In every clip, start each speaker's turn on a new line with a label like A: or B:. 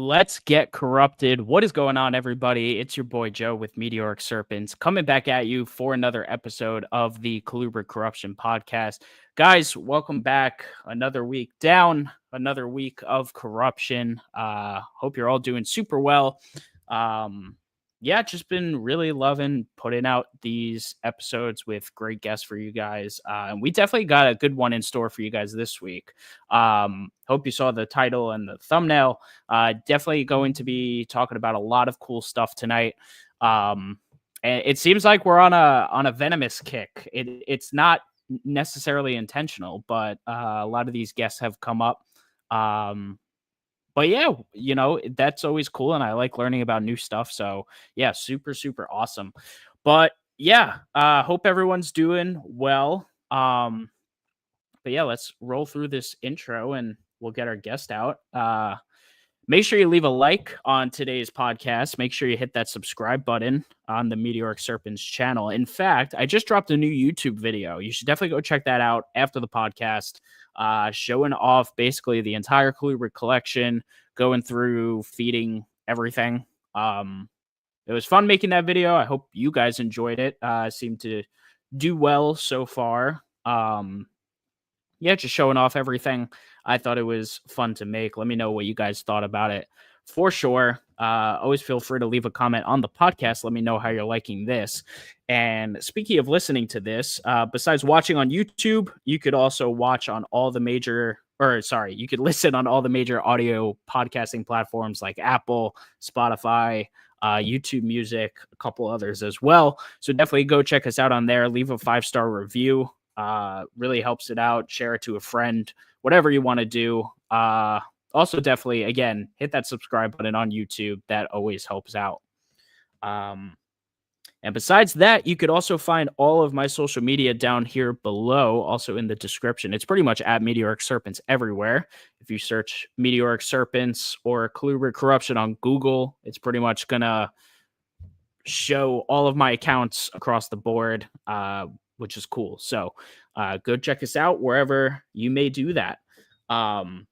A: Let's get corrupted. What is going on, everybody? It's your boy Joe with Meteoric Serpents coming back at you for another episode of the Colubrid Corruption podcast. Guys, welcome back. Another week down, another week of corruption. Hope you're all doing super well. Just been really loving putting out these episodes with great guests for you guys. And we definitely got a good one in store for you guys this week. Hope you saw the title and the thumbnail. Definitely going to be talking about a lot of cool stuff tonight. And it seems like we're on a venomous kick. It's not necessarily intentional, but a lot of these guests have come up. But yeah, that's always cool. And I like learning about new stuff. So yeah, super, super awesome. But yeah, hope everyone's doing well. But yeah, let's roll through this intro and we'll get our guest out. Make sure you leave a like on today's podcast. Make sure you hit that subscribe button on the Meteoric Serpents channel. In fact, I just dropped a new YouTube video. You should definitely go check that out after the podcast. Showing off basically the entire Colubrid collection, going through feeding everything. It was fun making that video. I hope you guys enjoyed it. Seemed to do well so far. Just showing off everything. I thought it was fun to make. Let me know what you guys thought about it for sure. Always feel free to leave a comment on the podcast. Let me know how you're liking this. And speaking of listening to this, besides watching on YouTube, you could also watch on all the you could listen on all the major audio podcasting platforms like Apple, Spotify, YouTube Music, a couple others as well. So definitely go check us out on there. Leave a 5-star review. Really helps it out. Share it to a friend, whatever you want to do. Also, definitely, again, hit that subscribe button on YouTube. That always helps out. And besides that, you could also find all of my social media down here below, also in the description. It's pretty much at Meteoric Serpents everywhere. If you search Meteoric Serpents or Colubrid Corruption on Google, it's pretty much going to show all of my accounts across the board, which is cool. So go check us out wherever you may do that. Also,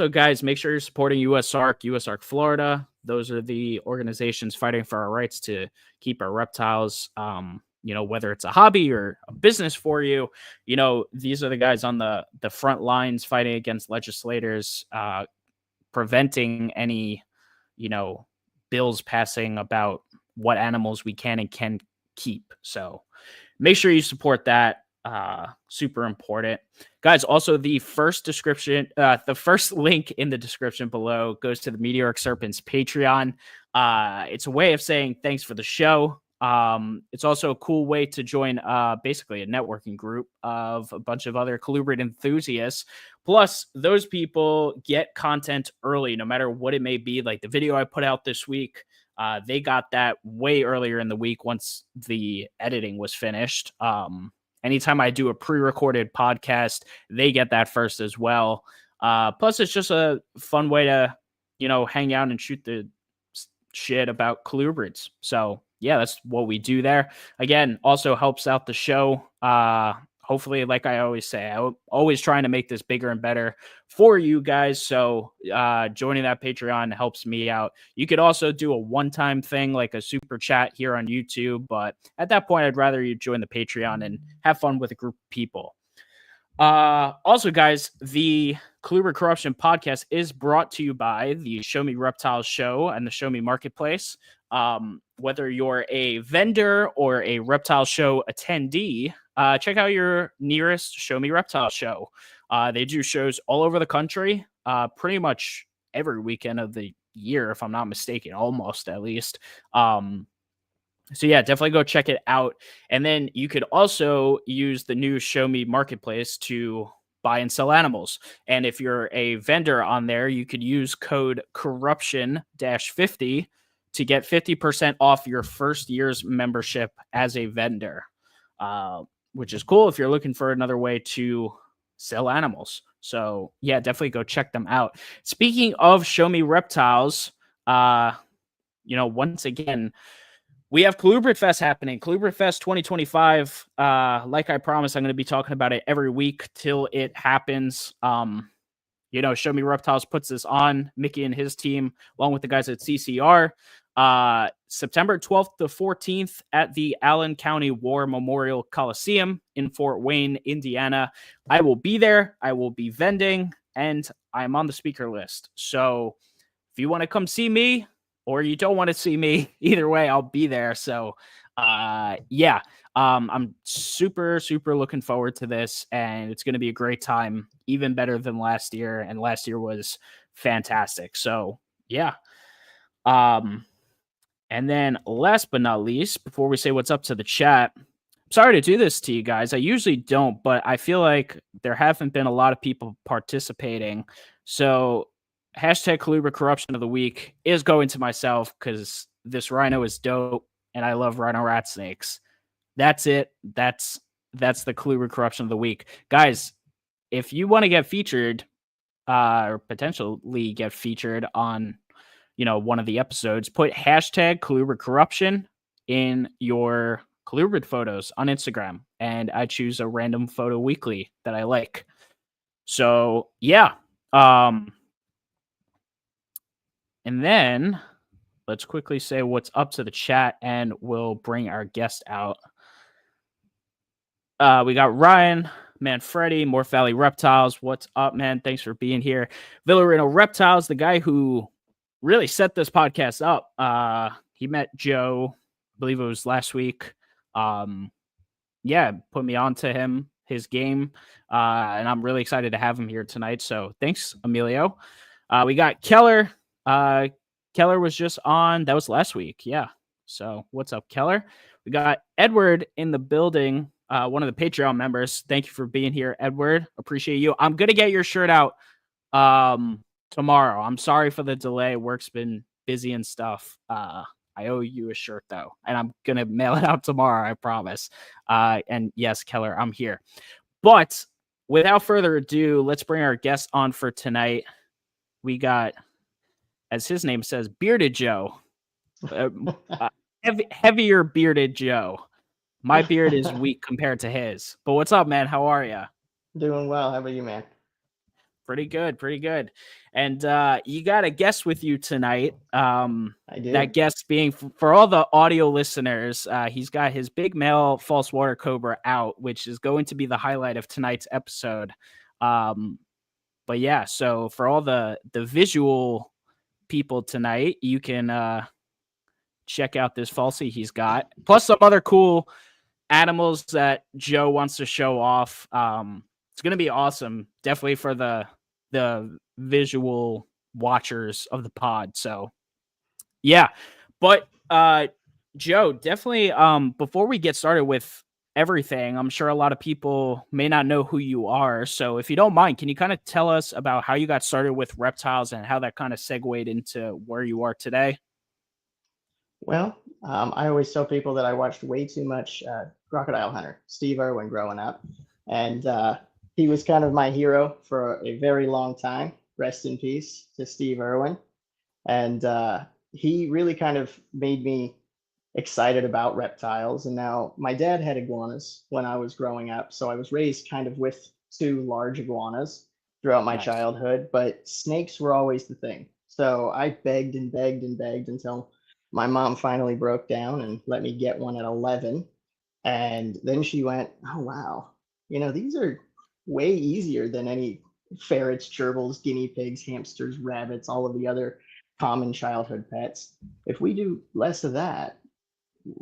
A: guys, make sure you're supporting USARK Florida. Those are the organizations fighting for our rights to keep our reptiles, whether it's a hobby or a business for you. These are the guys on the front lines fighting against legislators, preventing any, bills passing about what animals we can and can keep. So make sure you support that. Super important, guys. Also, the first link in the description below goes to the Meteoric Serpents Patreon. It's a way of saying thanks for the show. It's also a cool way to join basically a networking group of a bunch of other Colubrid enthusiasts. Plus, those people get content early, no matter what it may be. Like the video I put out this week, they got that way earlier in the week once the editing was finished. Anytime I do a pre-recorded podcast, they get that first as well. Plus, it's just a fun way to, hang out and shoot the shit about colubrids. So, yeah, that's what we do there. Again, also helps out the show. Hopefully, like I always say, I'm always trying to make this bigger and better for you guys. So joining that Patreon helps me out. You could also do a one-time thing like a super chat here on YouTube. But at that point, I'd rather you join the Patreon and have fun with a group of people. Also, guys, the Colubrid Corruption podcast is brought to you by the Show Me Reptiles show and the Show Me Marketplace. Whether you're a vendor or a reptile show attendee, check out your nearest Show Me Reptile show. They do shows all over the country, pretty much every weekend of the year, if I'm not mistaken, almost at least. So yeah, definitely go check it out. And then you could also use the new Show Me Marketplace to buy and sell animals. And if you're a vendor on there, you could use code corruption-50 to get 50% off your first year's membership as a vendor, which is cool if you're looking for another way to sell animals. So yeah, definitely go check them out. Speaking of Show Me Reptiles, once again, we have Colubrid Fest happening. Colubrid Fest 2025. Like I promised, I'm going to be talking about it every week till it happens. Show Me Reptiles puts this on, Mickey and his team, along with the guys at CCR. September 12th to 14th at the Allen County War Memorial Coliseum in Fort Wayne, Indiana. I will be there. I will be vending, and I'm on the speaker list. So if you want to come see me or you don't want to see me, either way, I'll be there. So yeah, I'm super, super looking forward to this, and it's going to be a great time, even better than last year. And last year was fantastic. So yeah. And then last but not least, before we say what's up to the chat, I'm sorry to do this to you guys. I usually don't, but I feel like there haven't been a lot of people participating. So hashtag Colubrid Corruption of the Week is going to myself because this rhino is dope and I love rhino rat snakes. That's it. That's the Colubrid Corruption of the Week. Guys, if you want to get featured or potentially get featured on one of the episodes, put hashtag Colubrid Corruption in your Colubrid photos on Instagram, and I choose a random photo weekly that I like. So yeah. And then let's quickly say what's up to the chat, and we'll bring our guest out. We got Ryan Manfredi, Morph Valley Reptiles. What's up, man? Thanks for being here. Villarino Reptiles, the guy who really set this podcast up. He met Joe, I believe it was last week. Yeah, put me on to him, his game. And I'm really excited to have him here tonight. So thanks, Emilio. We got Keller. Keller was just on. That was last week. Yeah. So what's up, Keller? We got Edward in the building, one of the Patreon members. Thank you for being here, Edward. Appreciate you. I'm going to get your shirt out tomorrow. I'm sorry for the delay. Work's been busy and stuff. I owe you a shirt though, and I'm gonna mail it out tomorrow, I promise. And yes, Keller, I'm here. But without further ado, let's bring our guest on for tonight. We got, as his name says, Bearded Joe. Heavier Bearded Joe. My beard is weak compared to his. But what's up, man? How are you?
B: Doing well. How about you, man?
A: Pretty good, pretty good. And you got a guest with you tonight.
B: I do.
A: That guest being, for all the audio listeners, he's got his big male false water cobra out, which is going to be the highlight of tonight's episode. But yeah, so for all the visual people tonight, you can check out this falsie he's got, plus some other cool animals that Joe wants to show off. It's going to be awesome, definitely for the visual watchers of the pod. So yeah, but Joe, definitely before we get started with everything, I'm sure a lot of people may not know who you are. So if you don't mind, can you kind of tell us about how you got started with reptiles and how that kind of segued into where you are today?
B: Well, I always tell people that I watched way too much Crocodile Hunter, Steve Irwin, growing up. And he was kind of my hero for a very long time. Rest in peace to Steve Irwin. And he really kind of made me excited about reptiles. And now my dad had iguanas when I was growing up. So I was raised kind of with two large iguanas throughout my childhood, but snakes were always the thing. So I begged and begged and begged until my mom finally broke down and let me get one at 11. And then she went, oh, wow, these are way easier than any ferrets, gerbils, guinea pigs, hamsters, rabbits, all of the other common childhood pets. If we do less of that,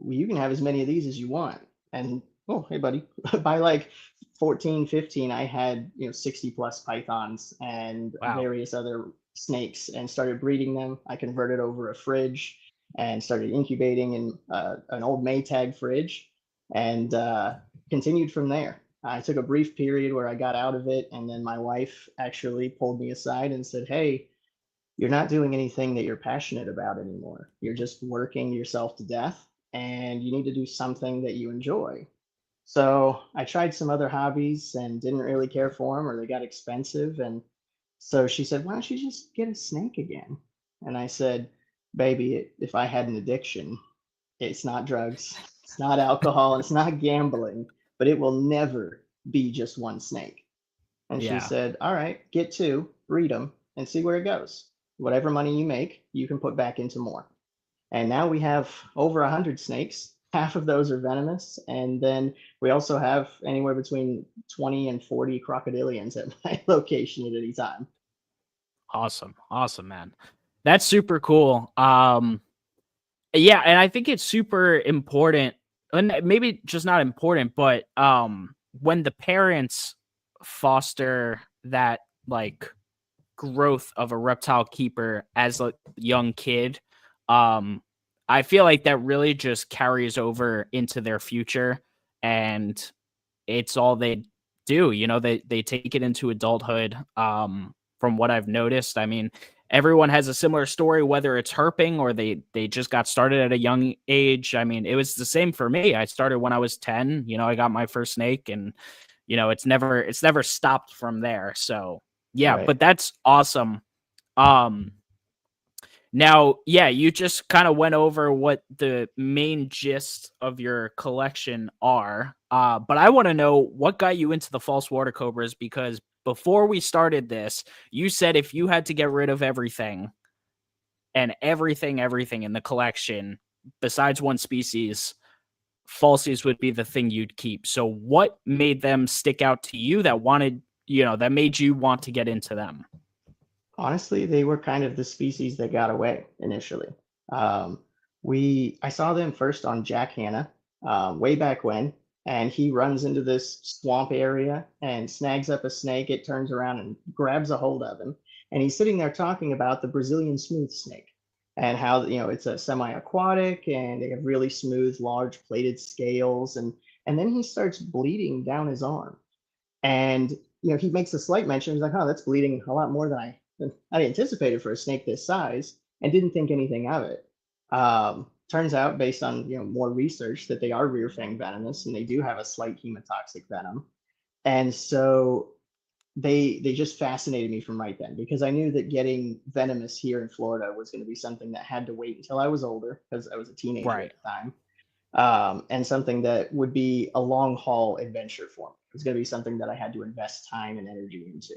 B: you can have as many of these as you want. And oh, hey, buddy, by like 14, 15, I had 60 plus pythons and various other snakes and started breeding them. I converted over a fridge and started incubating in an old Maytag fridge and continued from there. I took a brief period where I got out of it, and then my wife actually pulled me aside and said, hey, you're not doing anything that you're passionate about anymore. You're just working yourself to death, and you need to do something that you enjoy. So I tried some other hobbies and didn't really care for them, or they got expensive. And so she said, why don't you just get a snake again? And I said, baby, if I had an addiction, it's not drugs, it's not alcohol, it's not gambling, but it will never be just one snake. And she
A: Yeah.
B: said, all right, get two, breed them, and see where it goes. Whatever money you make, you can put back into more. And now we have over 100 snakes. Half of those are venomous. And then we also have anywhere between 20 and 40 crocodilians at my location at any time.
A: Awesome. Awesome, man. That's super cool. Yeah, and I think it's super important, and maybe just not important, but when the parents foster that like growth of a reptile keeper as a young kid, um, I feel like that really just carries over into their future, and it's all they do. You know, they take it into adulthood. From what I've noticed, I mean, everyone has a similar story, whether it's herping or they just got started at a young age. I mean, it was the same for me. I started when I was 10. You know, I got my first snake, and it's never stopped from there. So yeah,
B: Right.
A: but that's awesome. Um, Now, yeah, you just kind of went over what the main gist of your collection are. But I want to know what got you into the false water cobras, because before we started this, you said if you had to get rid of everything and everything in the collection besides one species, falsies would be the thing you'd keep. So what made them stick out to you that made you want to get into them?
B: Honestly, they were kind of the species that got away initially. Um, I saw them first on Jack Hanna way back when, and he runs into this swamp area and snags up a snake. It turns around and grabs a hold of him, and he's sitting there talking about the Brazilian smooth snake and how it's a semi-aquatic and they have really smooth, large plated scales, and then he starts bleeding down his arm. And he makes a slight mention. He's like, "Oh, that's bleeding a lot more than I anticipated for a snake this size," and didn't think anything of it. Turns out, based on more research, that they are rear fang venomous and they do have a slight hemotoxic venom. And so they just fascinated me from right then, because I knew that getting venomous here in Florida was going to be something that had to wait until I was older, because I was a teenager at
A: Right.
B: the time, and something that would be a long haul adventure for me. It was going to be something that I had to invest time and energy into.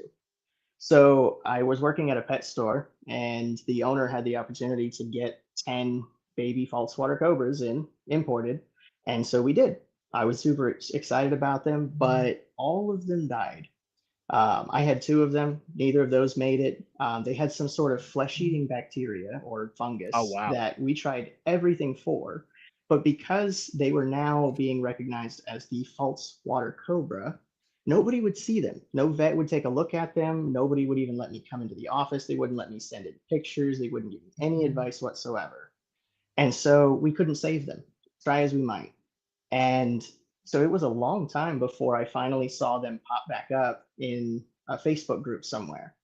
B: So I was working at a pet store, and the owner had the opportunity to get 10 baby false water cobras imported. And so we did. I was super excited about them, but all of them died. I had two of them. Neither of those made it. They had some sort of flesh eating bacteria or
A: Oh
B: fungus
A: wow.
B: that we tried everything for. But because they were now being recognized as the false water cobra, nobody would see them. No vet would take a look at them. Nobody would even let me come into the office. They wouldn't let me send in pictures. They wouldn't give me any advice whatsoever. And so we couldn't save them, try as we might. And so it was a long time before I finally saw them pop back up in a Facebook group somewhere.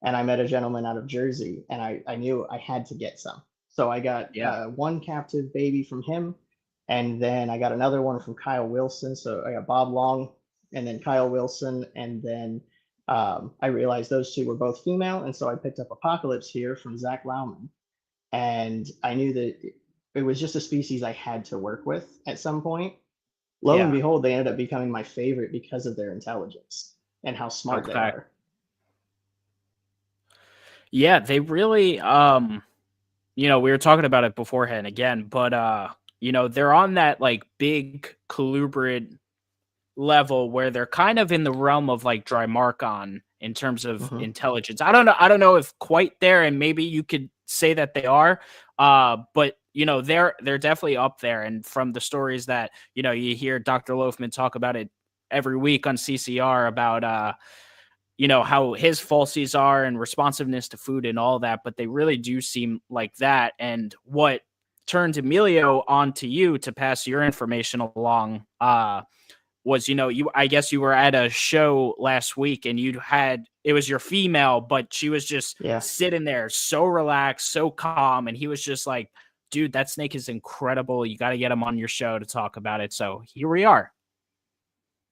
B: And I met a gentleman out of Jersey, and I knew I had to get some. So I got
A: Yeah.
B: one captive baby from him, and then I got another one from Kyle Wilson. So I got Bob Long, and then Kyle Wilson, and then I realized those two were both female, and so I picked up Apocalypse here from Zach Lauman, and I knew that it was just a species I had to work with at some point. Lo and
A: Yeah.
B: behold, they ended up becoming my favorite because of their intelligence and how smart they
A: Okay.
B: are.
A: Yeah, they really we were talking about it beforehand again, but they're on that like big colubrid level where they're kind of in the realm of like Drymarchon in terms of
B: Hmm.
A: intelligence. I don't know if quite there, and maybe you could say that they are. But they're definitely up there. And from the stories that, you hear Dr. Loafman talk about it every week on CCR about how his falsies are and responsiveness to food and all that, but they really do seem like that. And what turned Emilio on to you to pass your information along was, I guess you were at a show last week and it was your female, but she was just
B: Yeah.
A: sitting there so relaxed, so calm. And he was just like, dude, that snake is incredible. You got to get him on your show to talk about it. So here we are.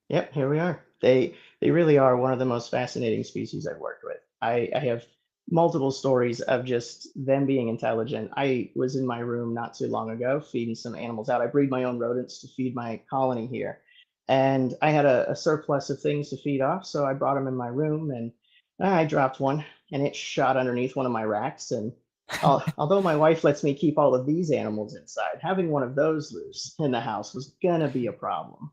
B: Yep. Here we are. They really are one of the most fascinating species I've worked with. I have multiple stories of just them being intelligent. I was in my room not too long ago feeding some animals out. I breed my own rodents to feed my colony here. And I had a surplus of things to feed off, so I brought them in my room, and I dropped one, and it shot underneath one of my racks. And although my wife lets me keep all of these animals inside, having one of those loose in the house was gonna be a problem.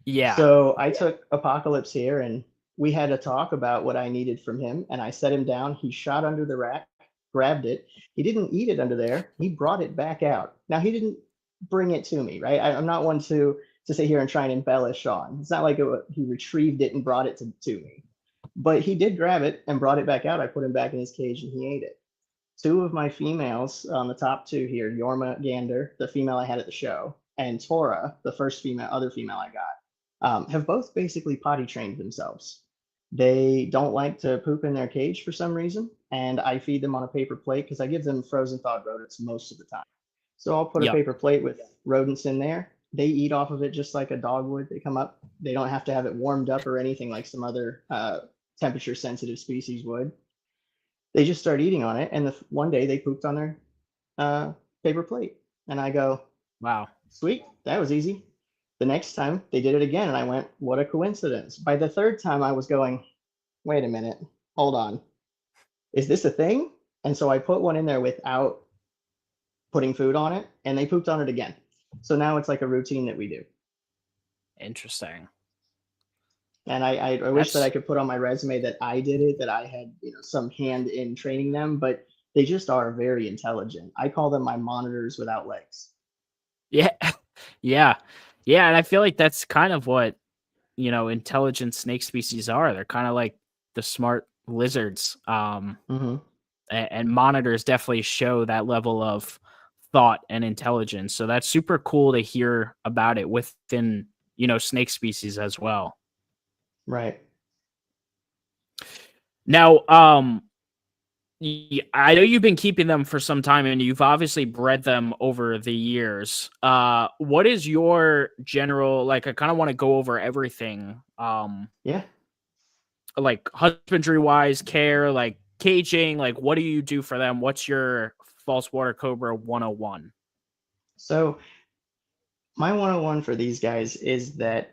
A: Yeah.
B: So I took Apocalypse here, and we had a talk about what I needed from him. And I set him down. He shot under the rack, grabbed it. He didn't eat it under there. He brought it back out. Now he didn't bring it to me, right? I'm not one to sit here and try and embellish on. It's not like he retrieved it and brought it to me, but he did grab it and brought it back out. I put him back in his cage and he ate it. Two of my females on the top two here, Yorma Gander, the female I had at the show, and Tora, the other female I got, have both basically potty trained themselves. They don't like to poop in their cage for some reason, and I feed them on a paper plate because I give them frozen thawed rodents most of the time. So I'll put a
A: Yep.
B: paper plate with rodents in there. They eat off of it just like a dog would. They come up. They don't have to have it warmed up or anything like some other temperature sensitive species would. They just start eating on it, and one day they pooped on their paper plate, and I go,
A: Wow.
B: sweet, that was easy. The next time they did it again, and I went, what a coincidence. By the third time, I was going, wait a minute, hold on, is this a thing? And so I put one in there without putting food on it, and they pooped on it again. So now it's like a routine that we do.
A: Interesting.
B: And I wish that I could put on my resume that I did it, that I had some hand in training them, but they just are very intelligent. I call them my monitors without legs.
A: Yeah. Yeah. Yeah. And I feel like that's kind of what, intelligent snake species are. They're kind of like the smart lizards.
B: Mm-hmm.
A: And monitors definitely show that level of thought and intelligence. So that's super cool to hear about it within, snake species as well.
B: Right.
A: Now, I know you've been keeping them for some time and you've obviously bred them over the years. What is your general, like, I kind of want to go over everything.
B: Yeah.
A: Like husbandry wise, care, like caging, like what do you do for them? What's your False Water Cobra 101?
B: So my 101 for these guys is that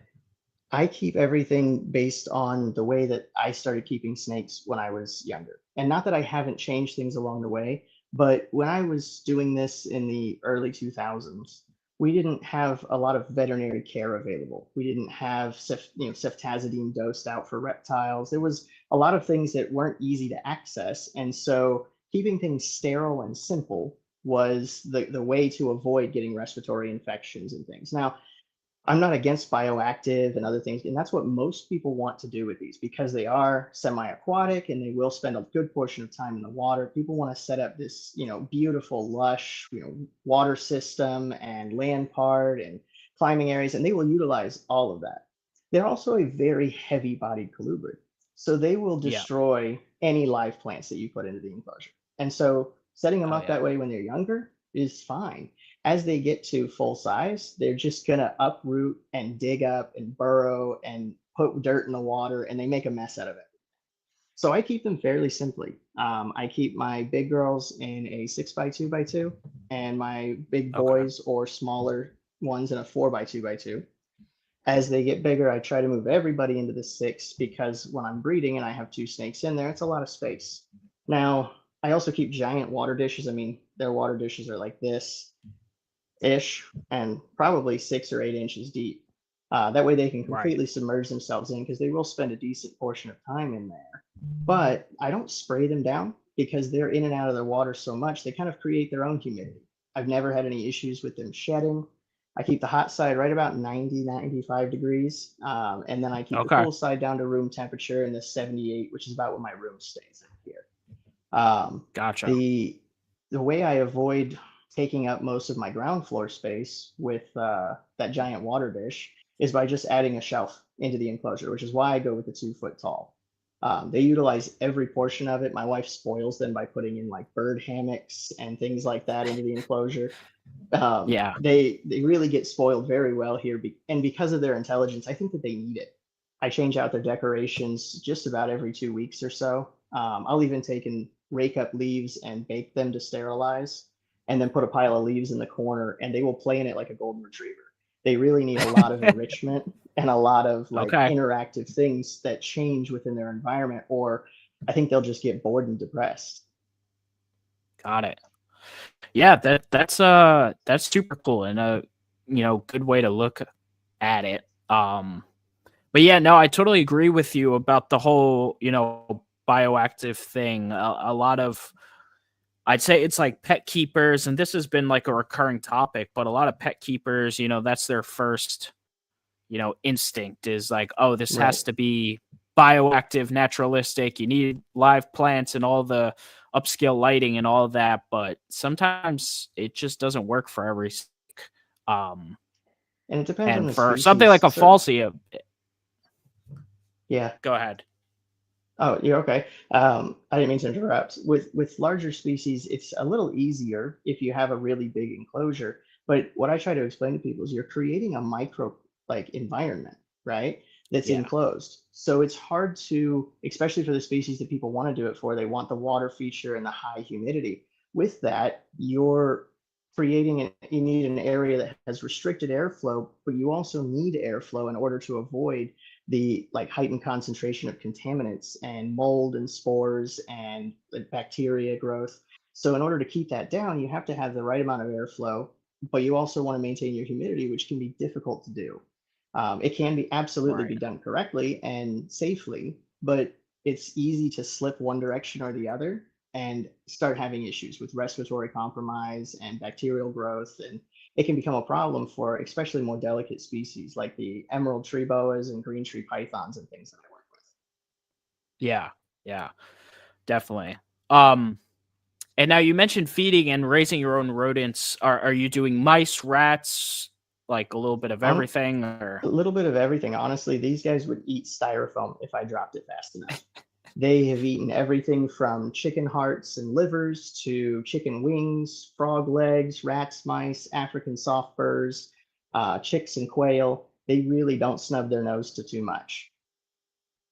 B: I keep everything based on the way that I started keeping snakes when I was younger. And not that I haven't changed things along the way, but when I was doing this in the early 2000s, we didn't have a lot of veterinary care available. We didn't have ceftazidime dosed out for reptiles. There was a lot of things that weren't easy to access. And so keeping things sterile and simple was the way to avoid getting respiratory infections and things. Now, I'm not against bioactive and other things, and that's what most people want to do with these because they are semi-aquatic and they will spend a good portion of time in the water. People want to set up this, beautiful, lush, water system and land part and climbing areas, and they will utilize all of that. They're also a very heavy-bodied colubrid, so they will destroy any live plants that you put into the enclosure. And so setting them up that way when they're younger is fine. As they get to full size, they're just going to uproot and dig up and burrow and put dirt in the water, and they make a mess out of it. So I keep them fairly simply. I keep my big girls in a 6x2x2 and my big boys or smaller ones in a 4x2x2. As they get bigger, I try to move everybody into the 6 because when I'm breeding and I have 2 snakes in there, it's a lot of space. Now, I also keep giant water dishes. I mean, their water dishes are like this ish and probably 6 or 8 inches deep. That way they can completely submerge themselves in because they will spend a decent portion of time in there. But I don't spray them down because they're in and out of their water so much, they kind of create their own humidity. I've never had any issues with them shedding. I keep the hot side right about 90, 95 degrees. And then I keep the cool side down to room temperature in the 78, which is about what my room stays in here.
A: Gotcha.
B: The way I avoid taking up most of my ground floor space with that giant water dish is by just adding a shelf into the enclosure, which is why I go with the 2 foot tall. They utilize every portion of it. My wife spoils them by putting in like bird hammocks and things like that into the enclosure. They really get spoiled very well here. And because of their intelligence, I think that they need it. I change out their decorations just about every 2 weeks or so. I'll even take and rake up leaves and bake them to sterilize and then put a pile of leaves in the corner and they will play in it like a golden retriever. They really need a lot of enrichment. and a lot of like
A: Okay.
B: interactive things that change within their environment, or I think they'll just get bored and depressed.
A: Got it. Yeah, that's super cool and a good way to look at it. But yeah, no, I totally agree with you about the whole, bioactive thing. A lot of I'd say it's like pet keepers, and this has been like a recurring topic, but a lot of pet keepers, that's their first, instinct is like, oh, this
B: Right.
A: has to be bioactive, naturalistic. You need live plants and all the upscale lighting and all of that, but sometimes it just doesn't work for every snake. Um,
B: And it depends on
A: and
B: the
A: for something like
B: species.
A: a
B: So
A: falsie,
B: yeah.
A: go ahead.
B: Oh, you're okay. I didn't mean to interrupt. With larger species, it's a little easier if you have a really big enclosure. But what I try to explain to people is you're creating a micro like environment, right? That's
A: Yeah,
B: enclosed. So it's hard to, especially for the species that people want to do it for, they want the water feature and the high humidity. With that, you're creating you need an area that has restricted airflow, but you also need airflow in order to avoid the like heightened concentration of contaminants and mold and spores and like bacteria growth. So in order to keep that down, you have to have the right amount of airflow, but you also want to maintain your humidity, which can be difficult to do. It can be absolutely
A: right.
B: be done correctly and safely, but it's easy to slip one direction or the other and start having issues with respiratory compromise and bacterial growth, and it can become a problem for especially more delicate species like the emerald tree boas and green tree pythons and things that I work with.
A: Yeah, yeah, definitely. Um, and now you mentioned feeding and raising your own rodents. Are you doing mice, rats, like a little bit of
B: On
A: everything,
B: a
A: or
B: little bit of everything, honestly, these guys would eat styrofoam if I dropped it fast enough. They have eaten everything from chicken hearts and livers to chicken wings, frog legs, rats, mice, African soft furs, chicks and quail. They really don't snub their nose to too much.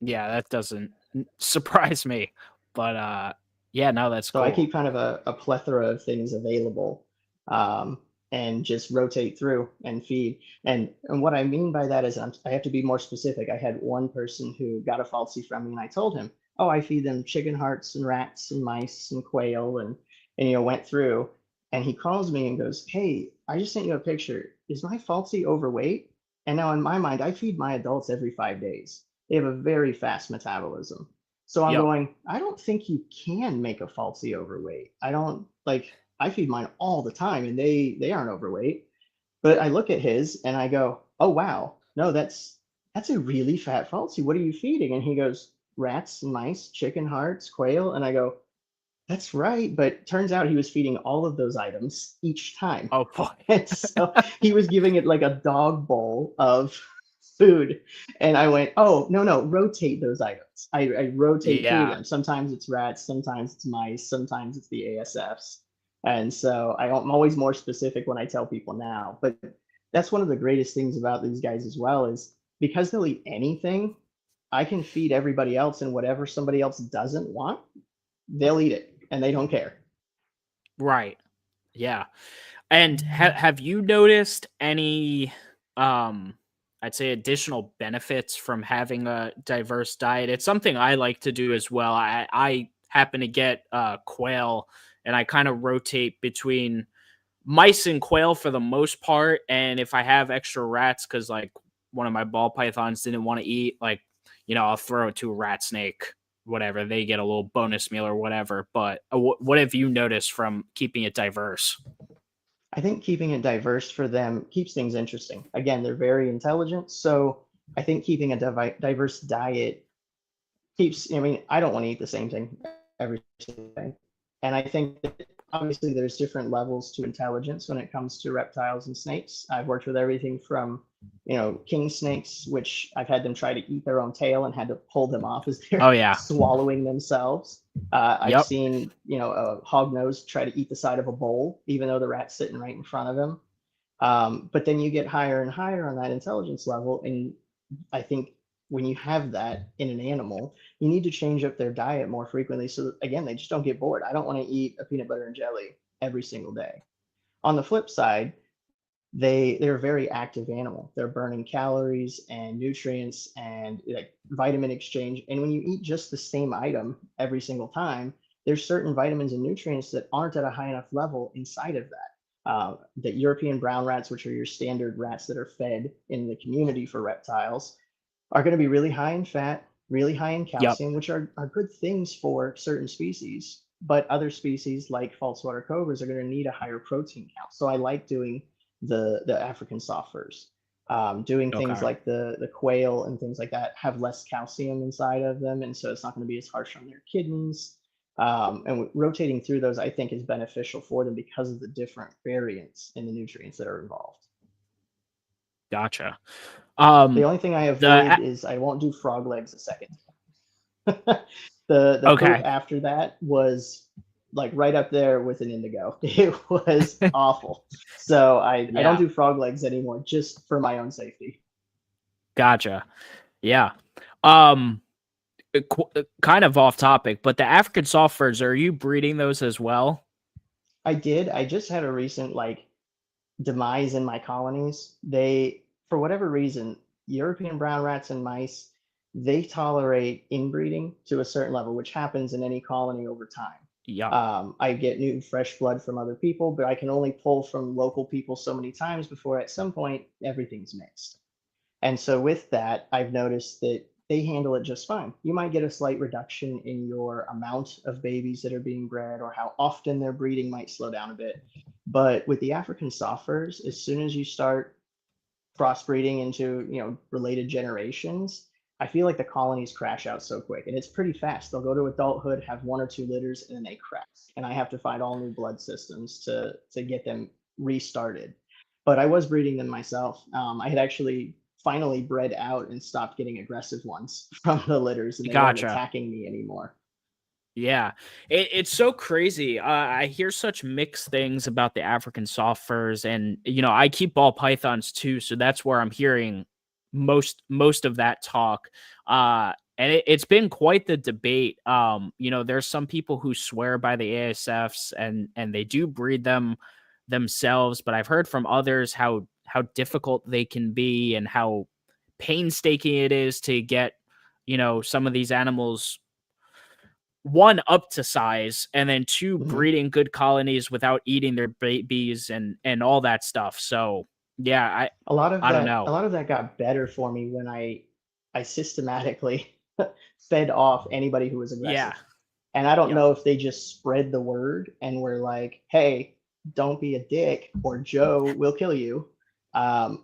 A: yeah, that doesn't surprise me. But yeah, no, that's
B: So I
A: cool.
B: keep kind of a plethora of things available, um, and just rotate through and feed. And what I mean by that is I have to be more specific. I had one person who got a falsie from me, and I told him, "Oh, I feed them chicken hearts and rats and mice and quail," and went through. And he calls me and goes, "Hey, I just sent you a picture. Is my falsie overweight?" And now in my mind, I feed my adults every 5 days. They have a very fast metabolism. So I'm
A: Yep.
B: going, I don't think you can make a falsie overweight. I don't like I feed mine all the time and they aren't overweight. But I look at his and I go, oh wow, no, that's a really fat falsie. What are you feeding? And he goes, rats and mice, chicken hearts, quail. And I go, that's right. But turns out he was feeding all of those items each time.
A: Oh boy.
B: And so he was giving it like a dog bowl of food. And I went, oh, no, no, rotate those items. I rotate through
A: Yeah.
B: them. Sometimes it's rats, sometimes it's mice, sometimes it's the ASFs. And so I'm always more specific when I tell people now. But that's one of the greatest things about these guys as well is because they'll eat anything, I can feed everybody else, and whatever somebody else doesn't want, they'll eat it and they don't care.
A: Right. Yeah. And have you noticed any I'd say additional benefits from having a diverse diet? It's something I like to do as well. I happen to get quail and I kind of rotate between mice and quail for the most part, and if I have extra rats cuz like one of my ball pythons didn't want to eat, like I'll throw it to a rat snake, whatever. They get a little bonus meal or whatever. But what have you noticed from keeping it diverse?
B: I think keeping it diverse for them keeps things interesting. Again, they're very intelligent. So I think keeping a diverse diet keeps, I mean, I don't want to eat the same thing every single day. And I think that obviously there's different levels to intelligence when it comes to reptiles and snakes. I've worked with everything from, king snakes, which I've had them try to eat their own tail and had to pull them off as
A: Oh
B: they're
A: yeah.
B: swallowing themselves. I've
A: Yep.
B: seen, a hognose try to eat the side of a bowl, even though the rat's sitting right in front of him. But then you get higher and higher on that intelligence level, and I think when you have that in an animal, you need to change up their diet more frequently. So again, they just don't get bored. I don't want to eat a peanut butter and jelly every single day. On the flip side, they're a very active animal. They're burning calories and nutrients and like vitamin exchange. And when you eat just the same item every single time, there's certain vitamins and nutrients that aren't at a high enough level inside of that. The European brown rats, which are your standard rats that are fed in the community for reptiles, are going to be really high in fat, really high in
A: Yep.
B: calcium, which are good things for certain species. But other species like false water cobras are going to need a higher protein count. So I like doing the African soft furs. Doing things
A: Okay.
B: like the quail and things like that have less calcium inside of them, and so it's not going to be as harsh on their kidneys. And rotating through those, I think, is beneficial for them because of the different variants in the nutrients that are involved.
A: Gotcha.
B: The
A: Um,
B: only thing I
A: the
B: avoid is I won't do frog legs a second. The poop
A: okay.
B: after that was like right up there with an indigo. It was awful. So I don't
A: Yeah.
B: do frog legs anymore just for my own safety.
A: Gotcha. Yeah. Um, kind of off topic, but the African soft furs, are you breeding those as well?
B: I did. I just had a recent like demise in my colonies. They, for whatever reason, European brown rats and mice, they tolerate inbreeding to a certain level, which happens in any colony over time.
A: Yep.
B: I get new fresh blood from other people, but I can only pull from local people so many times before at some point everything's mixed. And so with that, I've noticed that they handle it just fine. You might get a slight reduction in your amount of babies that are being bred or how often they're breeding might slow down a bit. But with the African soft furs, as soon as you start crossbreeding into, related generations, I feel like the colonies crash out so quick, and it's pretty fast. They'll go to adulthood, have one or two litters, and then they crash. And I have to find all new blood systems to get them restarted. But I was breeding them myself. I had actually finally bred out and stopped getting aggressive ones from the litters, and they weren't
A: Gotcha.
B: attacking me anymore.
A: Yeah, it's so crazy. I hear such mixed things about the African soft furs, and I keep ball pythons too, so that's where I'm hearing most of that talk. And it's been quite the debate. There's some people who swear by the ASFs, and they do breed them themselves, but I've heard from others how difficult they can be and how painstaking it is to get some of these animals, one, up to size, and then two,
B: Mhm.
A: breeding good colonies without eating their babies and all that stuff. So yeah, I don't
B: A
A: know.
B: lot of that got better for me when I systematically fed off anybody who was
A: Yeah.
B: aggressive. And I don't
A: Yep.
B: know if they just spread the word and were like, "Hey, don't be a dick, or Joe will kill you,"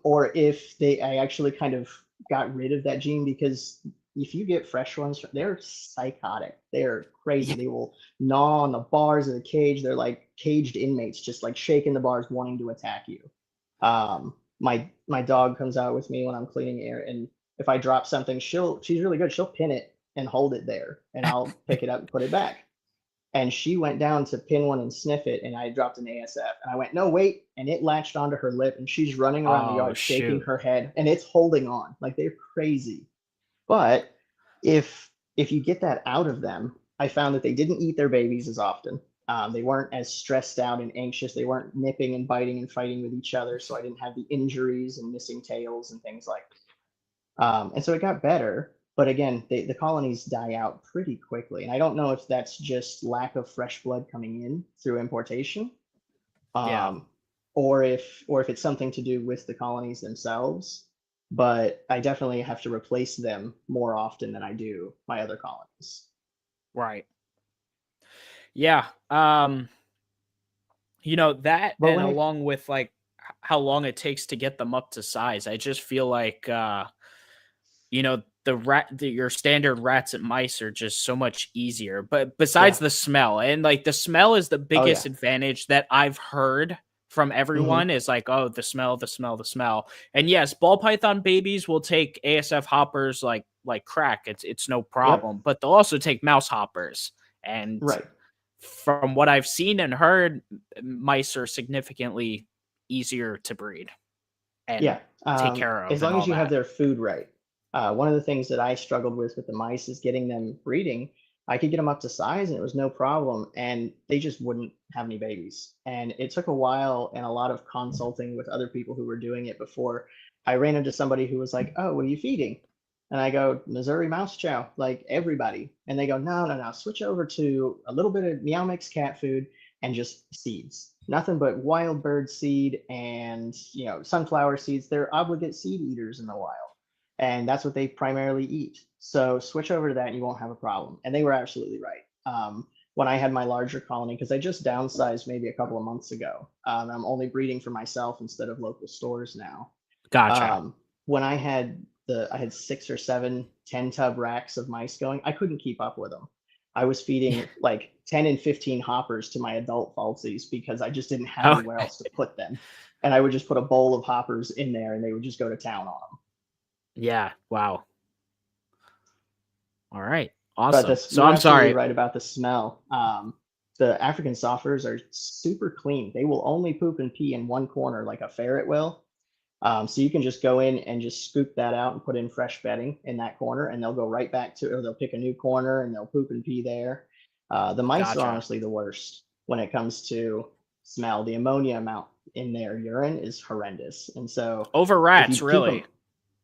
B: or if I actually kind of got rid of that gene because if you get fresh ones, they're psychotic. They're crazy.
A: Yeah.
B: They will gnaw on the bars of the cage. They're like caged inmates, just like shaking the bars, wanting to attack you. My dog comes out with me when I'm cleaning air, and if I drop something, she's really good. She'll pin it and hold it there, and I'll pick it up and put it back. And she went down to pin one and sniff it, and I dropped an ASF, and I went, no, wait, and it latched onto her lip, and she's running around the
A: Oh
B: yard shaking
A: shoot.
B: her head, and it's holding on like they're crazy. But if you get that out of them, I found that they didn't eat their babies as often. They weren't as stressed out and anxious. They weren't nipping and biting and fighting with each other. So I didn't have the injuries and missing tails and things like that. And so it got better. But again, the colonies die out pretty quickly. And I don't know if that's just lack of fresh blood coming in through importation,
A: Yeah.
B: um, or if it's something to do with the colonies themselves. But I definitely have to replace them more often than I do my other colonies.
A: Right. Yeah. That,
B: But
A: and
B: when it
A: along with like how long it takes to get them up to size, I just feel like your standard rats and mice are just so much easier. But besides
B: Yeah.
A: the smell, and like the smell is the
B: Oh
A: biggest
B: yeah.
A: advantage that I've heard from
B: Hmm.
A: everyone, is like, oh, the smell, the smell, the smell. And yes, ball python babies will take ASF hoppers like crack. It's no
B: Yep.
A: problem. But they'll also take mouse hoppers. And
B: Right.
A: from what I've seen and heard, mice are significantly easier to breed and
B: Yeah.
A: take care of
B: As
A: and
B: long as
A: all
B: you have
A: that.
B: their food right. One of the things that I struggled with the mice is getting them breeding. I could get them up to size and it was no problem. And they just wouldn't have any babies. And it took a while and a lot of consulting with other people who were doing it before I ran into somebody who was like, "Oh, what are you feeding?" And I go, "Missouri mouse chow, like everybody." And they go, "No, no, no, switch over to a little bit of Meow Mix cat food and just seeds. Nothing but wild bird seed and, sunflower seeds. They're obligate seed eaters in the wild. And that's what they primarily eat. So switch over to that and you won't have a problem." And they were absolutely right. When I had my larger colony, because I just downsized maybe a couple of months ago, I'm only breeding for myself instead of local stores now.
A: Gotcha.
B: When I had 6 or 7 10 tub racks of mice going, I couldn't keep up with them. I was feeding like 10 and 15 hoppers to my adult falsies because I just didn't have
A: Oh,
B: anywhere else to put them. And I would just put a bowl of hoppers in there and they would just go to town on them.
A: yeah. Wow. All right.
B: But
A: Awesome.
B: this,
A: So
B: you're
A: I'm
B: absolutely
A: sorry.
B: right about the smell. The African sofers are super clean. They will only poop and pee in one corner like a ferret will. So you can just go in and just scoop that out and put in fresh bedding in that corner, and they'll go right back to, or they'll pick a new corner and they'll poop and pee there. The mice are
A: Gotcha.
B: honestly the worst when it comes to smell. The ammonia amount in their urine is horrendous. And so
A: Over
B: if you
A: rats,
B: keep them,
A: really.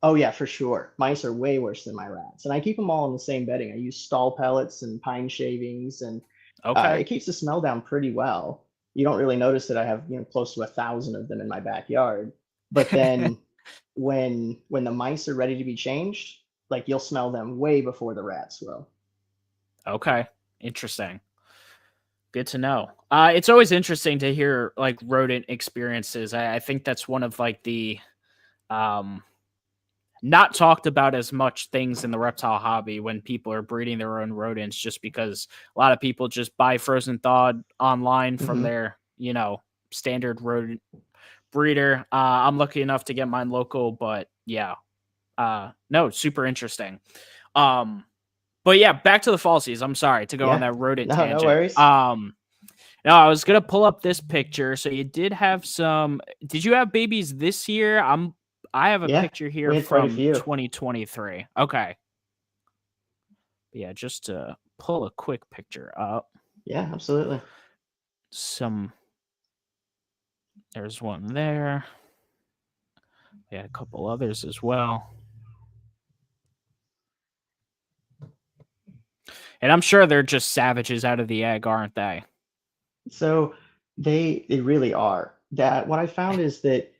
B: oh yeah, for sure. Mice are way worse than my rats. And I keep them all in the same bedding. I use stall pellets and pine shavings, and
A: Okay.
B: it keeps the smell down pretty well. You don't really notice that I have, close to 1,000 of them in my backyard. But then when the mice are ready to be changed, like you'll smell them way before the rats will.
A: Okay. Interesting. Good to know. It's always interesting to hear like rodent experiences. I think that's one of like the um not talked about as much things in the reptile hobby when people are breeding their own rodents, just because a lot of people just buy frozen thawed online from
B: Hmm.
A: their, standard rodent breeder. I'm lucky enough to get mine local, but yeah, no, super interesting. Um, but yeah, back to the falsies. I'm sorry to go on
B: Yeah.
A: that rodent
B: No, no
A: tangent.
B: worries.
A: No, I was gonna pull up this picture. So you did have some. Did you have babies this year? I have a
B: Yeah,
A: picture here
B: we had quite a
A: from
B: few.
A: 2023. Okay, yeah, just to pull a quick picture up.
B: Yeah, absolutely.
A: Some There's one there. Yeah, a couple others as well. And I'm sure they're just savages out of the egg, aren't they?
B: So they really are. That what I found is that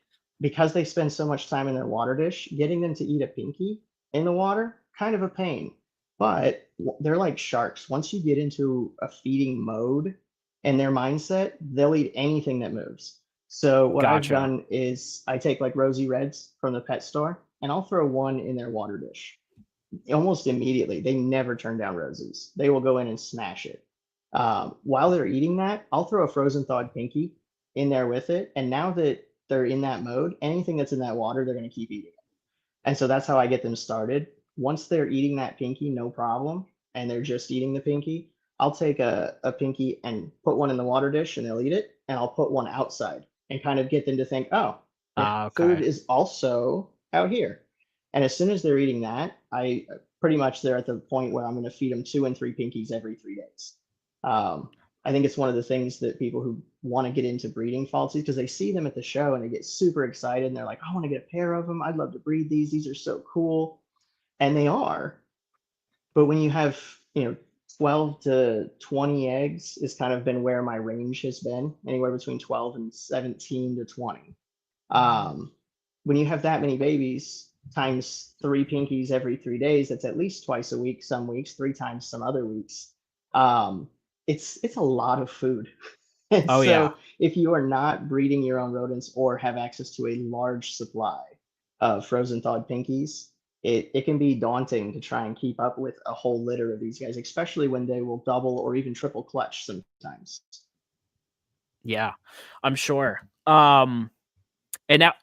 B: because they spend so much time in their water dish, getting them to eat a pinky in the water, kind of a pain. But they're like sharks. Once you get into a feeding mode and their mindset, they'll eat anything that moves. So what I've
A: Gotcha.
B: done is I take like rosy reds from the pet store and I'll throw one in their water dish almost immediately. They never turn down roses. They will go in and smash it. While they're eating that, I'll throw a frozen thawed pinky in there with it. And now that they're in that mode, anything that's in that water, they're going to keep eating it. And so that's how I get them started. Once they're eating that pinky, no problem, and they're just eating the pinky, I'll take a pinky and put one in the water dish and they'll eat it. And I'll put one outside and kind of get them to think, oh, yeah, food
A: Okay.
B: is also out here. And as soon as they're eating that, I pretty much they're at the point where I'm going to feed them 2 and 3 pinkies every 3 days. Um, I think it's one of the things that people who want to get into breeding falsies, because they see them at the show and they get super excited and they're like, I want to get a pair of them. I'd love to breed these. These are so cool. And they are. But when you have, 12 to 20 eggs has kind of been where my range has been, anywhere between 12 and 17 to 20. Um, when you have that many babies times 3 pinkies every 3 days, that's at least twice a week, some weeks, 3 times some other weeks. Um, it's a lot of food. And
A: Oh yeah.
B: so if you are not breeding your own rodents or have access to a large supply of frozen thawed pinkies, it can be daunting to try and keep up with a whole litter of these guys, especially when they will double or even triple clutch sometimes.
A: Yeah. I'm sure. And now,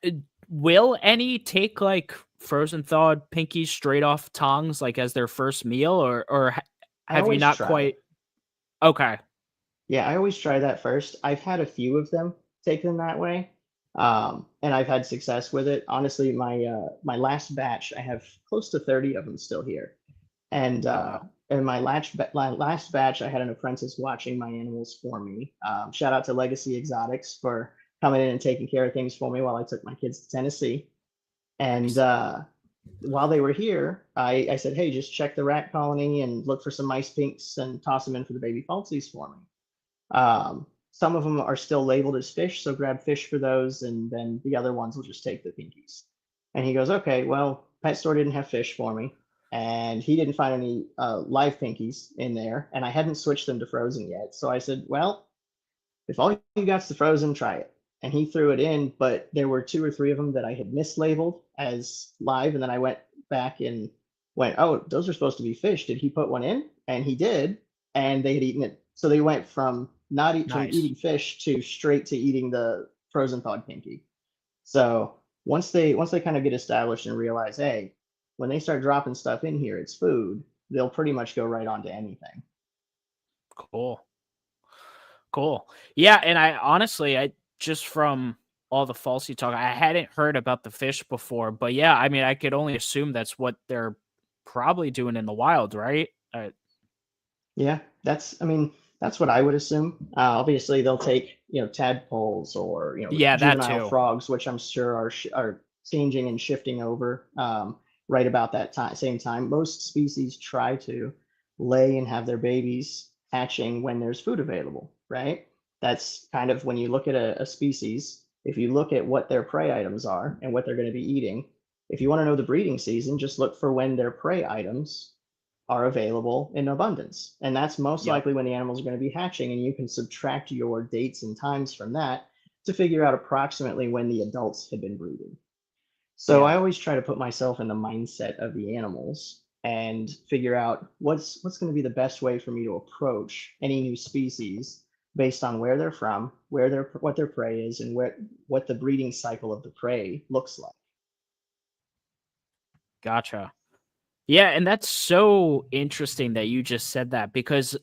A: will any take like frozen thawed pinkies straight off tongs, like as their first meal, or
B: I
A: have you
B: always
A: not
B: try.
A: quite? Okay,
B: Yeah, I always try that first. I've had a few of them take them that way, and I've had success with it. Honestly, my last batch, I have close to 30 of them still here, and
A: wow,
B: in my last batch, I had an apprentice watching my animals for me. Shout out to Legacy Exotics for coming in and taking care of things for me while I took my kids to Tennessee. And while they were here, I said, hey, just check the rat colony and look for some mice pinks and toss them in for the baby falsies for me. Some of them are still labeled as fish, so grab fish for those, and then the other ones will just take the pinkies. And he goes, okay, well, pet store didn't have fish for me, and he didn't find any live pinkies in there, and I hadn't switched them to frozen yet. So I said, well, if all you got's the frozen, try it. And he threw it in, but there were 2 or 3 of them that I had mislabeled as live, and then I went back and went, oh, those are supposed to be fish. Did he put one in? And he did, and they had eaten it. So they went from from eating fish to straight to eating the frozen thawed pinky. So once they kind of get established and realize, hey, when they start dropping stuff in here, it's food, they'll pretty much go right on to anything.
A: Cool. Yeah, and I honestly, I just from all the falsy talk, I hadn't heard about the fish before, but yeah, I mean, I could only assume that's what they're probably doing in the wild, right?
B: Yeah, that's what I would assume. Obviously, they'll take tadpoles or juvenile frogs, which I'm sure are changing and shifting over right about that same time. Most species try to lay and have their babies hatching when there's food available, right? That's kind of when you look at a species. If you look at what their prey items are and what they're going to be eating, if you want to know the breeding season, just look for when their prey items are available in abundance. And that's most likely when the animals are going to be hatching, and you can subtract your dates and times from that to figure out approximately when the adults have been breeding. So I always try to put myself in the mindset of the animals and figure out what's going to be the best way for me to approach any new species based on where they're from, what their prey is, and what the breeding cycle of the prey looks like.
A: Gotcha. Yeah, and that's so interesting that you just said that, because,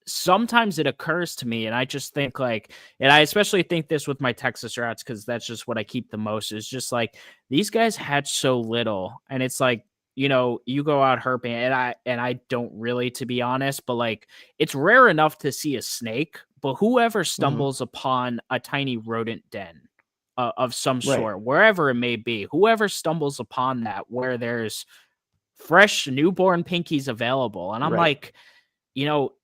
A: sometimes it occurs to me and I just think like, and I especially think this with my Texas rats, because that's just what I keep the most, is just like, these guys hatch so little, and it's like, you go out herping, and I don't really, to be honest, but like, it's rare enough to see a snake, but whoever stumbles upon a tiny rodent den of some sort, wherever it may be, whoever stumbles upon that where there's fresh newborn pinkies available, and I'm like,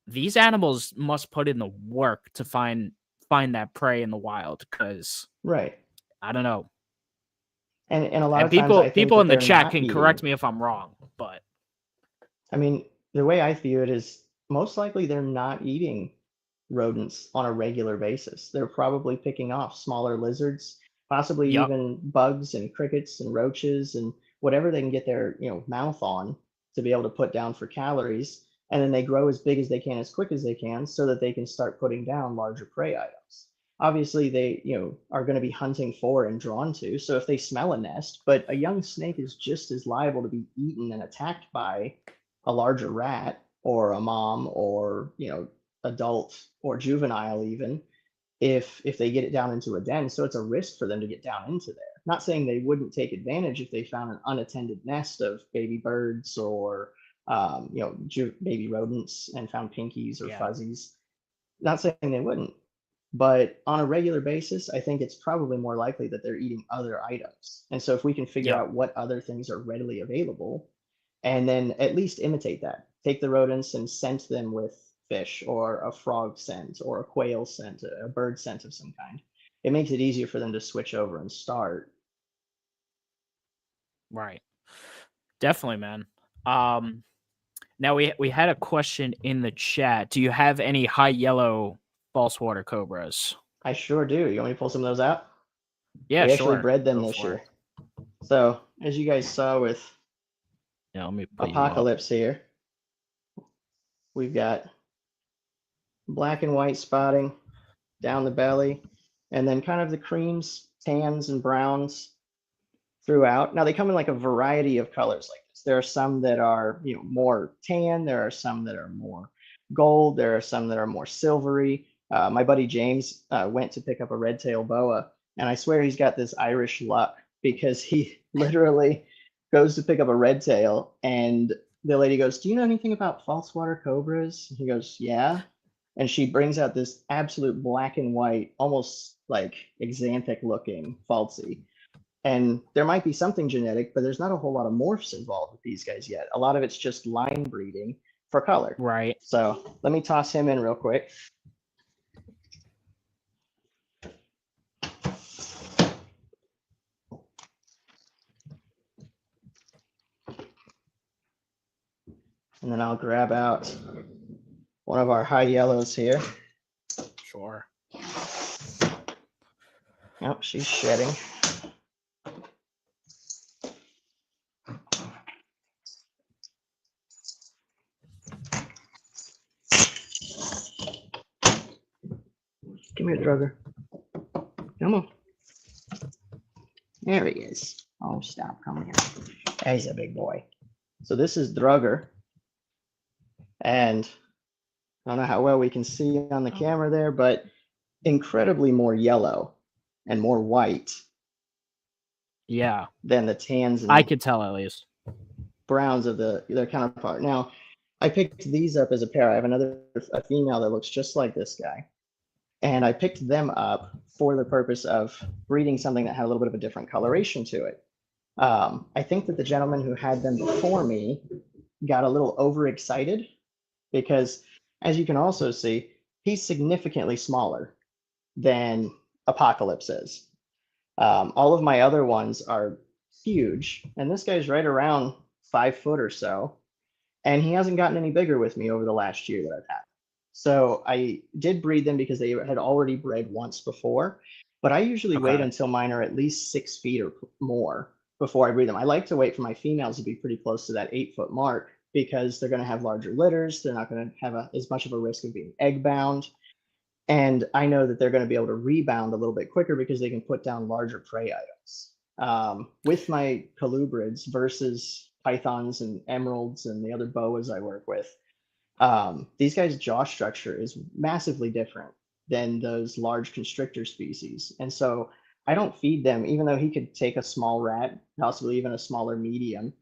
A: these animals must put in the work to find that prey in the wild, because I don't know.
B: And a lot of
A: people,
B: times I think
A: people in the chat can correct me if I'm wrong, but
B: I mean, the way I view it is most likely they're not eating rodents on a regular basis. They're probably picking off smaller lizards, possibly even bugs and crickets and roaches and whatever they can get their mouth on to be able to put down for calories. And then they grow as big as they can, as quick as they can, so that they can start putting down larger prey items. Obviously, they are going to be hunting for and drawn to. So if they smell a nest, but a young snake is just as liable to be eaten and attacked by a larger rat or a mom or adult or juvenile even, if they get it down into a den. So it's a risk for them to get down into there. Not saying they wouldn't take advantage if they found an unattended nest of baby birds or baby rodents and found pinkies or fuzzies. Not saying they wouldn't, but on a regular basis, I think it's probably more likely that they're eating other items. And so if we can figure out what other things are readily available, and then at least imitate that, take the rodents and scent them with fish or a frog scent or a quail scent, a bird scent of some kind, it makes it easier for them to switch over and start.
A: Right. Definitely, man. Now we had a question in the chat. Do you have any high yellow false water cobras?
B: I sure do. You want me to pull some of those out?
A: Yeah,
B: we actually bred them this year. So as you guys saw with
A: let me
B: Apocalypse here, we've got black and white spotting down the belly, and then kind of the creams, tans, and browns throughout. Now they come in like a variety of colors like this. There are some that are more tan, there are some that are more gold, there are some that are more silvery. My buddy James went to pick up a red tail boa, and I swear he's got this Irish luck, because he literally goes to pick up a red tail, and the lady goes, "Do you know anything about false water cobras?" And he goes, "Yeah." And she brings out this absolute black and white, almost like xanthic looking falsie. And there might be something genetic, but there's not a whole lot of morphs involved with these guys yet. A lot of it's just line breeding for color.
A: Right.
B: So let me toss him in real quick. And then I'll grab out one of our high yellows here.
A: Sure.
B: Oh, she's shedding. Come here, Drugger. Come on. There he is. Oh, stop. Come here. He's a big boy. So this is Drugger. And I don't know how well we can see on the camera there, but incredibly more yellow and more white.
A: Yeah.
B: Than the tans and
A: I could tell at least.
B: Browns of their counterpart. Now, I picked these up as a pair. I have a female that looks just like this guy. And I picked them up for the purpose of breeding something that had a little bit of a different coloration to it. I think that the gentleman who had them before me got a little overexcited because, as you can also see, he's significantly smaller than Apocalypse is. All of my other ones are huge, and this guy's right around 5 foot or so, and he hasn't gotten any bigger with me over the last year that I've had. So I did breed them because they had already bred once before, but I usually wait until mine are at least 6 feet or more before I breed them. I like to wait for my females to be pretty close to that 8 foot mark because they're going to have larger litters. They're not going to have as much of a risk of being egg bound. And I know that they're going to be able to rebound a little bit quicker because they can put down larger prey items. With my colubrids versus pythons and emeralds and the other boas I work with, these guys' jaw structure is massively different than those large constrictor species. And so I don't feed them, even though he could take a small rat, possibly even a smaller medium,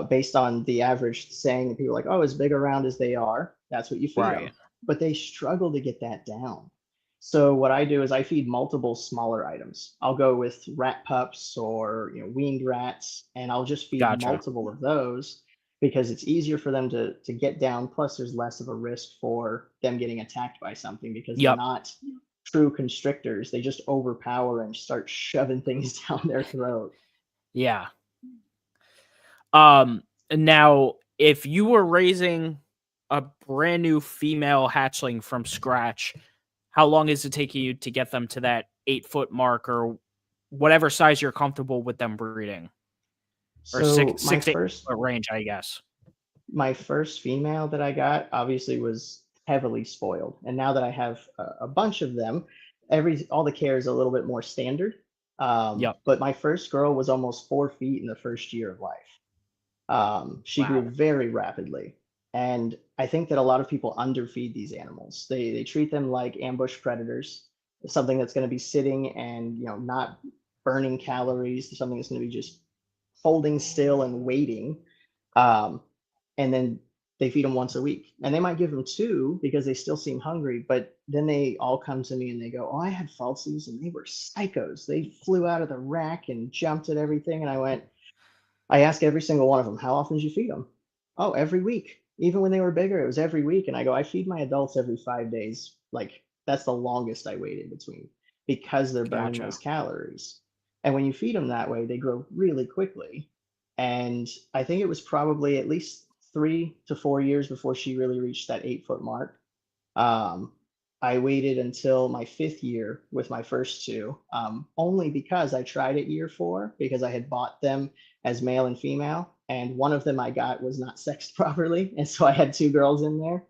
B: based on the average saying that people are like, oh, as big around as they are, that's what you feed them. But they struggle to get that down. So what I do is I feed multiple smaller items. I'll go with rat pups or weaned rats, and I'll just feed multiple of those because it's easier for them to get down. Plus, there's less of a risk for them getting attacked by something because they're not true constrictors. They just overpower and start shoving things down their throat.
A: Yeah. Now, if you were raising a brand new female hatchling from scratch, how long is it taking you to get them to that 8 foot mark or whatever size you're comfortable with them breeding? Or
B: So
A: 6 to 8 foot range, I guess.
B: My first female that I got obviously was heavily spoiled. And now that I have a bunch of them, all the care is a little bit more standard. But my first girl was almost 4 feet in the first year of life. She grew very rapidly. And I think that a lot of people underfeed these animals. They treat them like ambush predators, something that's going to be sitting and not burning calories, something that's going to be just holding still and waiting. And then they feed them once a week. And they might give them 2 because they still seem hungry, but then they all come to me and they go, oh, I had falsies and they were psychos. They flew out of the rack and jumped at everything. And I ask every single one of them, how often did you feed them? Oh, every week. Even when they were bigger, it was every week. And I go, I feed my adults every 5 days. Like that's the longest I wait in between because they're burning those calories. And when you feed them that way, they grow really quickly. And I think it was probably at least 3 to 4 years before she really reached that 8 foot mark. I waited until my 5th year with my first 2, only because I tried at year 4 because I had bought them as male and female, and one of them I got was not sexed properly, and so I had 2 girls in there.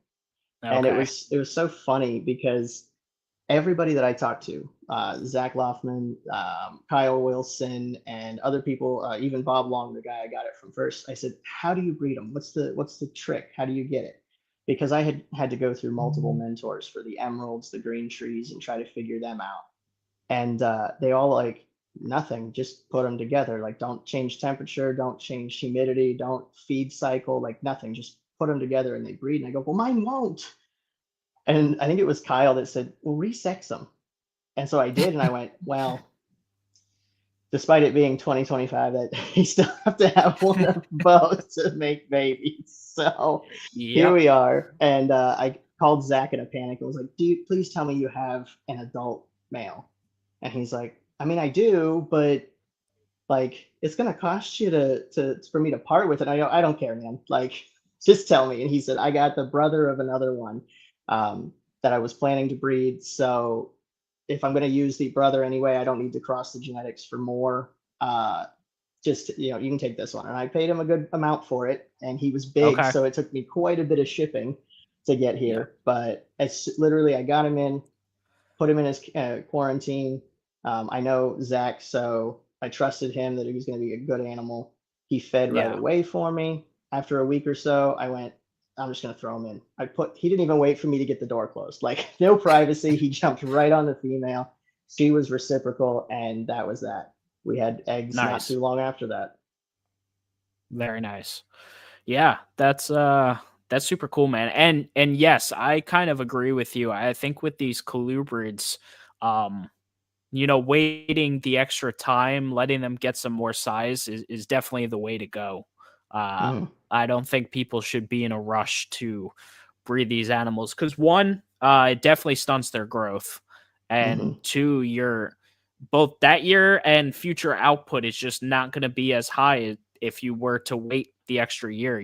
B: And it was so funny because everybody that I talked to, Zach Loffman, Kyle Wilson, and other people, even Bob Long, the guy I got it from first, I said, how do you breed them? What's the trick? How do you get it? Because I had to go through multiple mentors for the emeralds, the green trees, and try to figure them out. And they all like, Nothing, just put them together. Like, don't change temperature, don't change humidity, don't feed cycle, like nothing. Just put them together and they breed. And I go, well, mine won't. And I think it was Kyle that said, well, resex them. And so I did, and I went, well, despite it being 2025, that you still have to have one of both to make babies. So here
A: Yep.
B: we are. And I called Zach in a panic and was like, dude, please tell me you have an adult male. And he's like, I mean, I do, but like it's gonna cost you to for me to part with it. I go, I don't care, man. Like, just tell me. And he said, I got the brother of another one that I was planning to breed. So if I'm gonna use the brother anyway, I don't need to cross the genetics for more. Just you can take this one. And I paid him a good amount for it, and he was big,
A: Okay.
B: so it took me quite a bit of shipping to get
A: Yep.
B: here. But it's literally I got him in, put him in his quarantine. I know Zach, so I trusted him that he was going to be a good animal. He fed right
A: Yeah.
B: away for me. After a week or so, I went, I'm just going to throw him in. He didn't even wait for me to get the door closed. Like, no privacy. He jumped right on the female. She was reciprocal, and that was that. We had eggs not
A: Nice.
B: too long after that.
A: Very nice. Yeah, that's super cool, man. And yes, I kind of agree with you. I think with these colubrids, um, waiting the extra time, letting them get some more size is definitely the way to go. Uh,
B: Mm-hmm.
A: I don't think people should be in a rush to breed these animals because one, it definitely stunts their growth,
B: Mm-hmm.
A: and two, you're both that year and future output is just not going to be as high if you were to wait the extra year,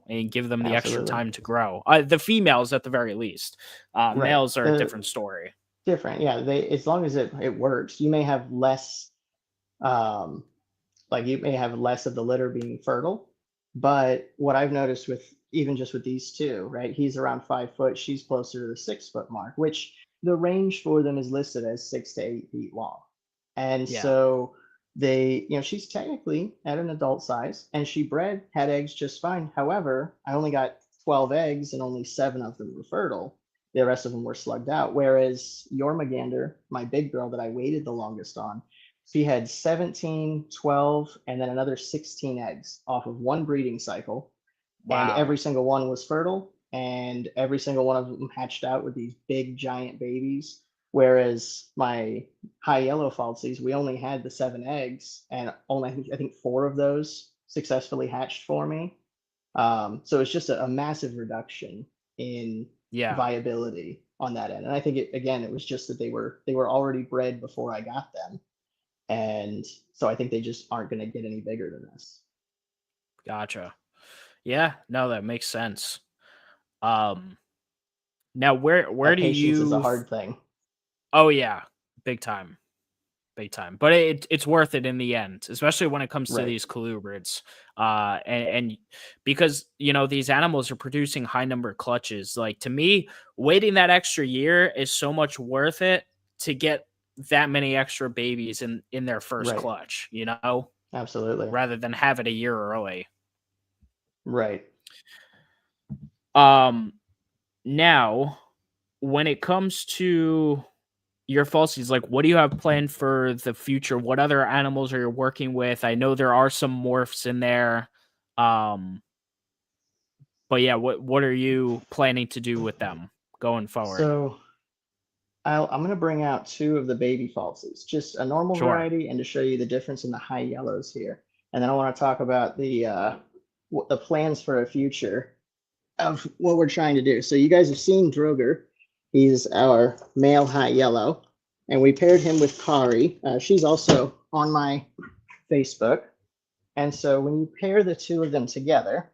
A: and give them the extra
B: Absolutely.
A: time to grow. The females, at the very least.
B: Right.
A: Males are a different story.
B: Different. Yeah. As long as it works, you may have less um, like you may have less of the litter being fertile. But what I've noticed with even just with these two, right? He's around 5 foot, she's closer to the 6 foot mark, which the range for them is listed as 6 to 8 feet long. And
A: Yeah.
B: so she's technically at an adult size and she had eggs just fine. However, I only got 12 eggs and only 7 of them were fertile. The rest of them were slugged out. Whereas your Magander, my big girl that I waited the longest on, she had 17, 12, and then another 16 eggs off of one breeding cycle. And
A: Wow.
B: every single one was fertile, and every single one of them hatched out with these big, giant babies. Whereas my high yellow falsies, we only had the 7 eggs, and only I think 4 of those successfully hatched for me. So it's just a massive reduction in
A: Yeah.
B: viability on that end. And I think it was just that they were already bred before I got them, and so I think they just aren't going to get any bigger than this.
A: Gotcha. Yeah, no, that makes sense. Um, Now where
B: That
A: do
B: patience is a
A: you
B: hard thing.
A: Oh yeah, big time. Big time. But it's worth it in the end, especially when it comes to
B: Right.
A: these colubrids. And because, these animals are producing high number clutches. Like, to me, waiting that extra year is so much worth it to get that many extra babies in their first
B: Right.
A: clutch,
B: Absolutely.
A: rather than have it a year early.
B: Right.
A: Um Now, when it comes to your falsies, like, what do you have planned for the future? What other animals are you working with? I know there are some morphs in there. Um, but yeah, what are you planning to do with them going forward?
B: So I'm going to bring out 2 of the baby falsies, just a normal
A: Sure.
B: variety, and to show you the difference in the high yellows here. And then I want to talk about the plans for a future of what we're trying to do. So you guys have seen Droger. He's our male high yellow, and we paired him with Kari. She's also on my Facebook. And so when you pair the 2 of them together,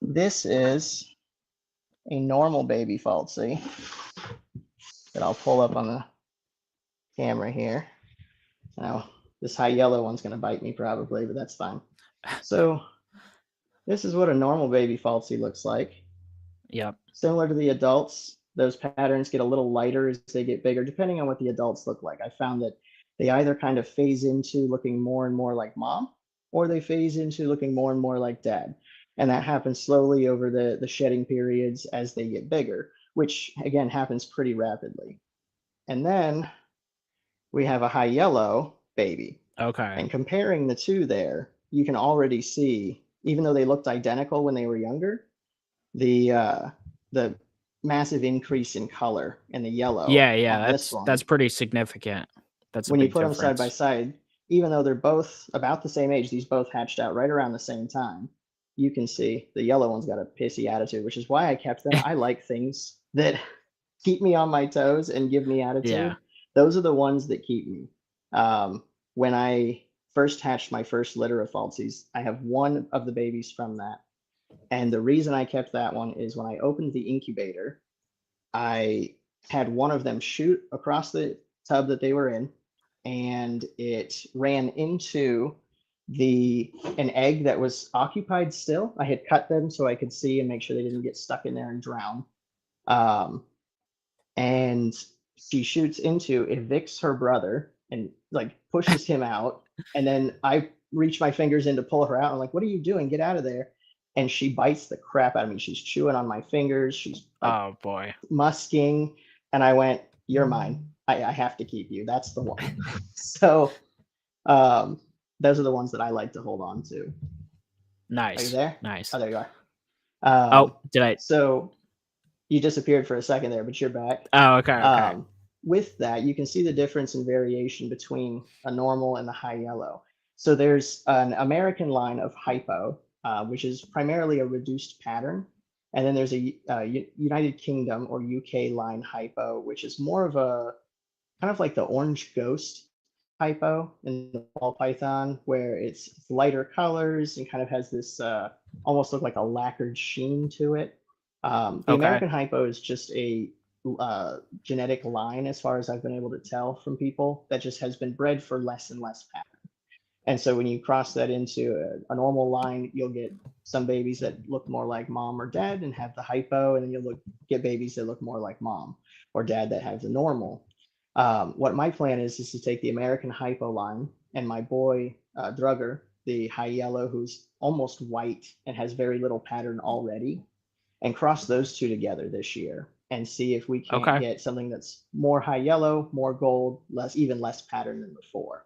B: this is a normal baby falsie that I'll pull up on the camera here. Now, this high yellow one's going to bite me probably, but that's fine. So this is what a normal baby falsie looks like.
A: Yep.
B: Similar to the adults, those patterns get a little lighter as they get bigger, depending on what the adults look like. I found that they either kind of phase into looking more and more like mom, or they phase into looking more and more like dad. And that happens slowly over the shedding periods as they get bigger, which again happens pretty rapidly. And then we have a high yellow baby.
A: Okay.
B: And comparing the two there, you can already see, even though they looked identical when they were younger, the massive increase in color and the yellow
A: Yeah,
B: on this
A: that's
B: one.
A: pretty significant. That's a
B: When you
A: big
B: put them side by
A: difference.
B: side, even though they're both about the same age, these both hatched out right around the same time. You can see the yellow one's got a pissy attitude, which is why I kept them. I like things that keep me on my toes and give me
A: Yeah.
B: attitude. Those are the ones that keep me. When I first hatched my first litter of Falsies, I have one of the babies from that. And the reason I kept that one is when I opened the incubator, I had one of them shoot across the tub that they were in, and it ran into an egg that was occupied still. I had cut them so I could see and make sure they didn't get stuck in there and drown. Um, and she shoots into, evicts her brother and like pushes him out. And then I reach my fingers in to pull her out. I'm like, what are you doing? Get out of there. And she bites the crap out of me. She's chewing on my fingers. She's like
A: Oh boy.
B: musking. And I went, you're mine. I have to keep you. That's the one. So those are the ones that I like to hold on to. Are you
A: Nice.
B: there?
A: Nice.
B: Oh, there you are.
A: Oh, did I?
B: So you disappeared for a second there, but you're back.
A: Oh, okay.
B: With that, you can see the difference in variation between a normal and the high yellow. So there's an American line of hypo, which is primarily a reduced pattern. And then there's a United Kingdom or UK line hypo, which is more of a kind of like the orange ghost hypo in the ball python, where it's lighter colors and kind of has this almost look like a lacquered sheen to it. The American hypo is just a genetic line, as far as I've been able to tell from people, that just has been bred for less and less pattern. And so when you cross that into a normal line, you'll get some babies that look more like mom or dad and have the hypo, and then you'll get babies that look more like mom or dad that have the normal. What my plan is to take the American hypo line and my boy Drugger, the high yellow, who's almost white and has very little pattern already, and cross those two together this year and see if we can't get something that's more high yellow, more gold, even less pattern than before.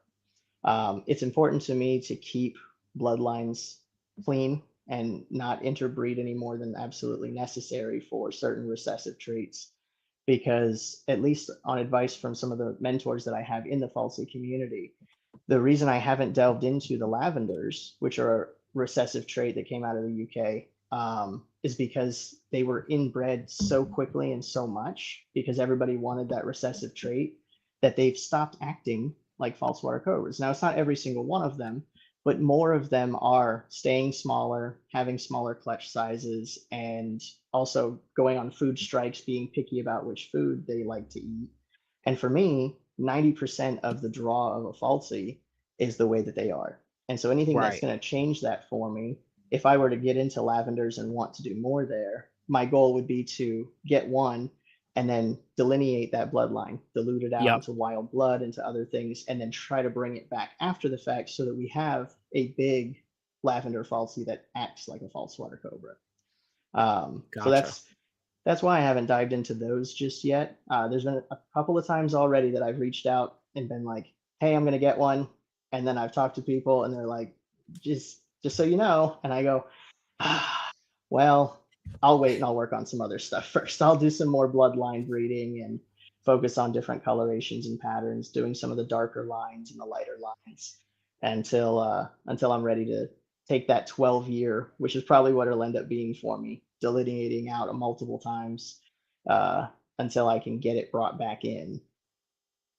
B: It's important to me to keep bloodlines clean and not interbreed any more than absolutely necessary for certain recessive traits, because at least on advice from some of the mentors that I have in the Falsey community, the reason I haven't delved into the lavenders, which are a recessive trait that came out of the UK, is because they were inbred so quickly and so much because everybody wanted that recessive trait that they've stopped acting like false water cobras. Now, it's not every single one of them, but more of them are staying smaller, having smaller clutch sizes, and also going on food strikes, being picky about which food they like to eat. And for me, 90% of the draw of a falsy is the way that they are. And so anything that's going to change that for me, if I were to get into lavenders and want to do more there, my goal would be to get one and then delineate that bloodline, dilute it out into wild blood, into other things, and then try to bring it back after the fact so that we have a big lavender falsy that acts like a false water cobra. So that's why I haven't dived into those just yet. There's been a couple of times already that I've reached out and been like, hey, I'm going to get one. And then I've talked to people and they're like, just so you know. And I go, well, I'll wait and I'll work on some other stuff first. I'll do some more bloodline breeding and focus on different colorations and patterns, doing some of the darker lines and the lighter lines until I'm ready to take that 12-year, which is probably what it'll end up being for me, delineating out multiple times until I can get it brought back in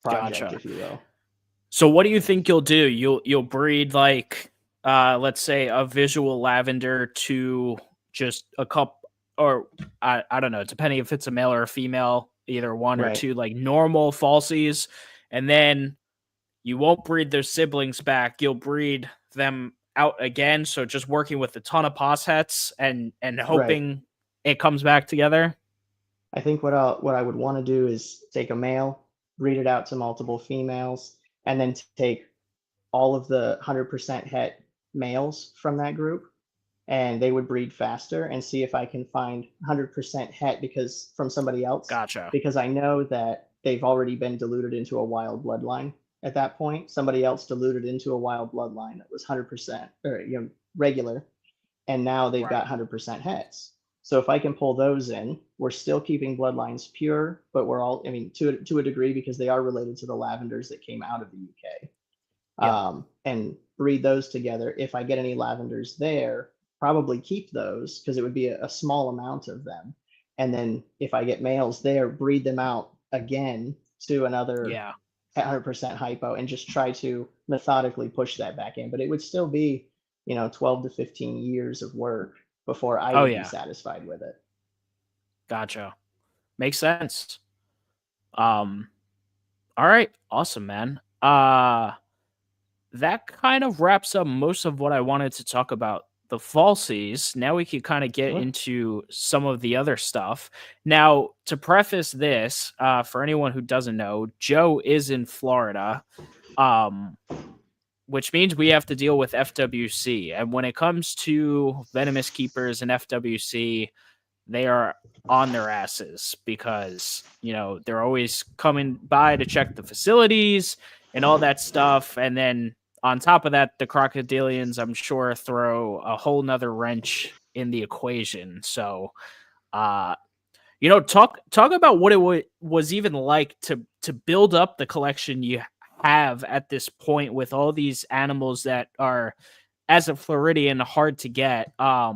B: project, if you will.
A: So what do you think you'll do? You'll breed like let's say a visual lavender to just a couple, or I don't know, depending if it's a male or a female, either one or two, like normal falsies, and then you won't breed their siblings back. You'll breed them out again. So just working with a ton of possets and hoping it comes back together.
B: I think what I would want to do is take a male, breed it out to multiple females, and then take all of the 100% het males from that group, and they would breed faster, and see if I can find 100% het from somebody else.
A: Gotcha.
B: Because I know that they've already been diluted into a wild bloodline. at that point. Somebody else diluted into a wild bloodline that was 100% or regular, and now they've got
A: Right.
B: 100% heads. So if I can pull those in, we're still keeping bloodlines pure, but we're all, I mean, to a degree, because they are related to the lavenders that came out of the UK,
A: Yep.
B: and breed those together. If I get any lavenders there, probably keep those because it would be a small amount of them. And then if I get males there, breed them out again to another
A: Yeah.
B: 100% hypo and just try to methodically push that back in. But it would still be, 12 to 15 years of work before I
A: Oh
B: would be
A: yeah.
B: satisfied with it.
A: Gotcha. Makes sense. Um, all right, awesome, man. That kind of wraps up most of what I wanted to talk about the falsies. Now we can kind of get
B: Sure.
A: into some of the other stuff. Now, to preface this, for anyone who doesn't know, Joe is in Florida, um, which means we have to deal with FWC. And when it comes to venomous keepers and FWC, they are on their asses because, they're always coming by to check the facilities and all that stuff. And then on top of that, the Crocodilians, I'm sure, throw a whole nother wrench in the equation. So, uh, talk about what it was even like to build up the collection you have at this point with all these animals that are, as a Floridian, hard to get. I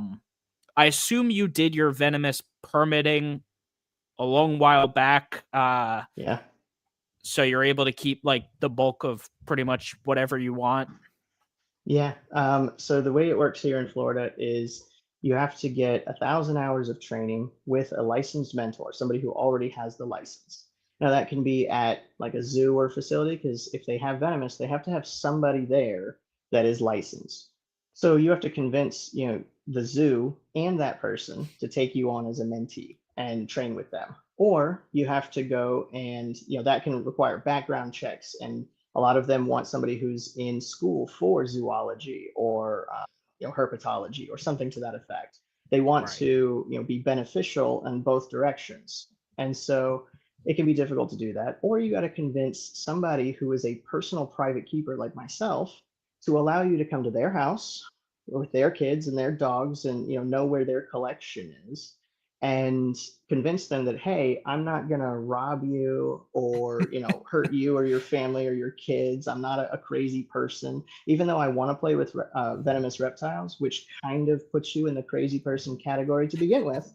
A: assume you did your venomous permitting a long while back,
B: Yeah.
A: so you're able to keep like the bulk of pretty much whatever you want.
B: Yeah. So the way it works here in Florida is you have to get 1,000 hours of training with a licensed mentor, somebody who already has the license. Now that can be at like a zoo or facility, because if they have venomous, they have to have somebody there that is licensed. So you have to convince, the zoo and that person to take you on as a mentee and train with them. Or you have to go and, that can require background checks, and a lot of them want somebody who's in school for zoology or herpetology or something to that effect. They want
A: Right.
B: to be beneficial in both directions, and so it can be difficult to do that. Or you got to convince somebody who is a personal private keeper like myself to allow you to come to their house with their kids and their dogs, and know where their collection is, and convince them that, hey, I'm not going to rob you or hurt you or your family or your kids. I'm not a crazy person, even though I want to play with venomous reptiles, which kind of puts you in the crazy person category to begin with.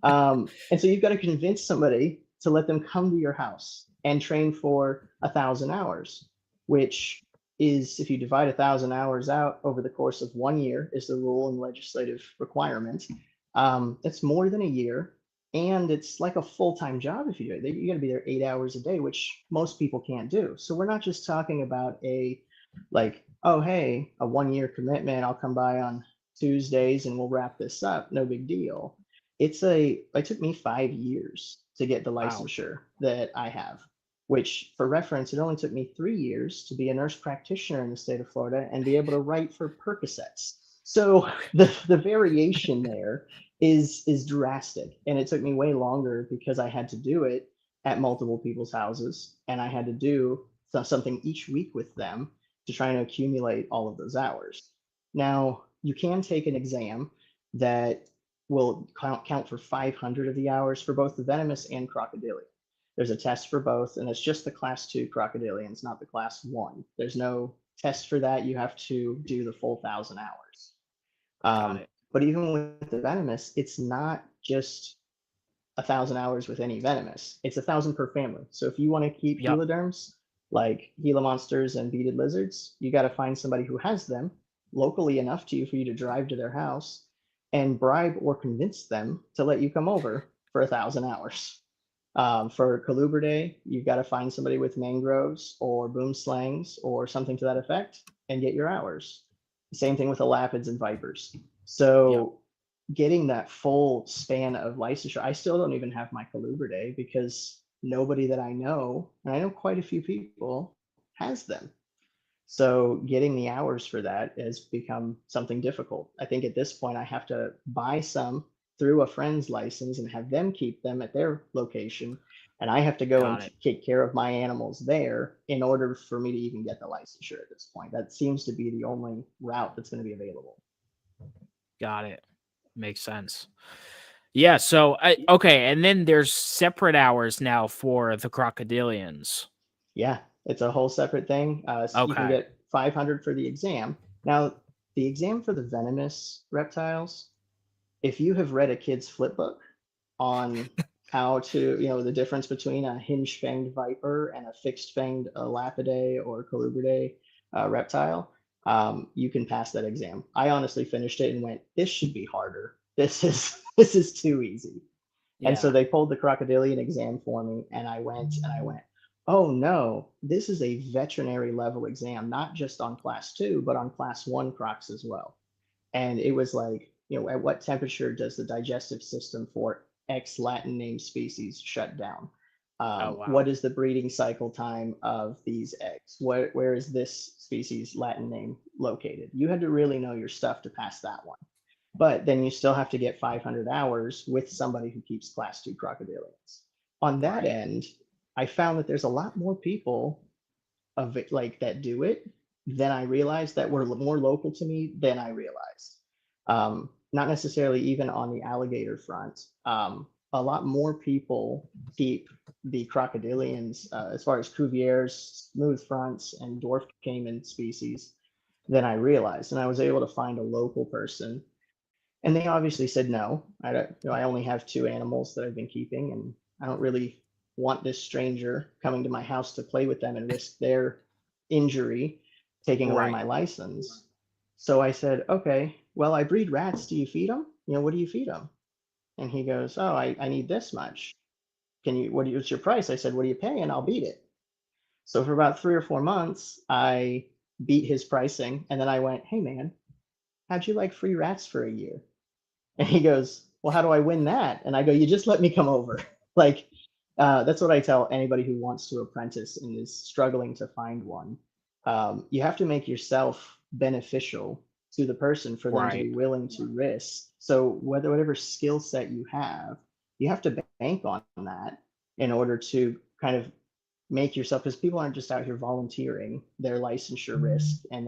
B: And so you've got to convince somebody to let them come to your house and train for 1,000 hours, which is, if you divide 1,000 hours out over the course of 1 year, is the rule and legislative requirement. It's more than a year, and it's like a full-time job if you do it. You got to be there 8 hours a day, which most people can't do. So we're not just talking about oh, hey, a 1 year commitment. I'll come by on Tuesdays and we'll wrap this up. No big deal. It took me 5 years to get the
A: Wow.
B: licensure that I have, which, for reference, it only took me 3 years to be a nurse practitioner in the state of Florida and be able to write for Percocets. So the variation there is drastic, and it took me way longer because I had to do it at multiple people's houses, and I had to do something each week with them to try and accumulate all of those hours. Now, you can take an exam that will count for 500 of the hours for both the venomous and crocodilian. There's a test for both, and it's just the class 2 crocodilians, not the class 1. There's no test for that. You have to do the full 1,000 hours.
A: Got it.
B: But even with the venomous, it's not just 1,000 hours with any venomous. It's 1,000 per family. So if you want to keep
A: Yep.
B: heliderms like Gila monsters and beaded lizards, you got to find somebody who has them locally enough to you for you to drive to their house and bribe or convince them to let you come over for 1,000 hours. For Colubridae, you've got to find somebody with mangroves or boom slangs or something to that effect and get your hours. Same thing with the lapids and vipers.
A: Yep.
B: So getting that full span of licensure, I still don't even have my Colubridae because nobody that I know, and I know quite a few people, has them. So getting the hours for that has become something difficult. I think at this point I have to buy some through a friend's license and have them keep them at their location. and I have to go
A: Got
B: and
A: it.
B: take care of my animals there in order for me to even get the licensure at this point. That seems to be the only route that's going to be available.
A: Got it. Makes sense. Yeah. So, okay. And then there's separate hours now for the crocodilians.
B: Yeah, it's a whole separate thing. So you can
A: Okay.
B: get 500 for the exam. Now, the exam for the venomous reptiles, if you have read a kid's flip book on how to, the difference between a hinge-fanged viper and a fixed-fanged lapidae or colubridae reptile, you can pass that exam. I honestly finished it and went, this should be harder. This is too easy. And so
A: Yeah.
B: they pulled the crocodilian exam for me, and I went, oh no, this is a veterinary level exam, not just on class 2, but on class 1 crocs as well. And it was like, at what temperature does the digestive system for X Latin name species shut down?
A: Oh, wow.
B: What is the breeding cycle time of these eggs? Where is this species Latin name located? You had to really know your stuff to pass that one. But then you still have to get 500 hours with somebody who keeps class 2 crocodilians. On that
A: Right.
B: end, I found that there's a lot more people of it, like that do it than I realized, that were more local to me than I realized. Not necessarily even on the alligator front. A lot more people keep the crocodilians, as far as cuvier's, smooth fronts, and dwarf caiman species than I realized. And I was able to find a local person, and they obviously said no. I don't, I only have 2 animals that I've been keeping, and I don't really want this stranger coming to my house to play with them and risk their injury taking away my
A: Right.
B: license. So I said, okay, well, I breed rats. Do you feed them? What do you feed them? And he goes, oh, I need this much. What's your price? I said, what do you pay? And I'll beat it. So for about 3 or 4 months, I beat his pricing. And then I went, hey, man, how'd you like free rats for a year? And he goes, well, how do I win that? And I go, you just let me come over. Like, that's what I tell anybody who wants to apprentice and is struggling to find one. You have to make yourself beneficial to the person for them to
A: Right.
B: be willing to risk. So whatever skill set you have, you have to bank on that in order to kind of make yourself, because people aren't just out here volunteering their licensure risk and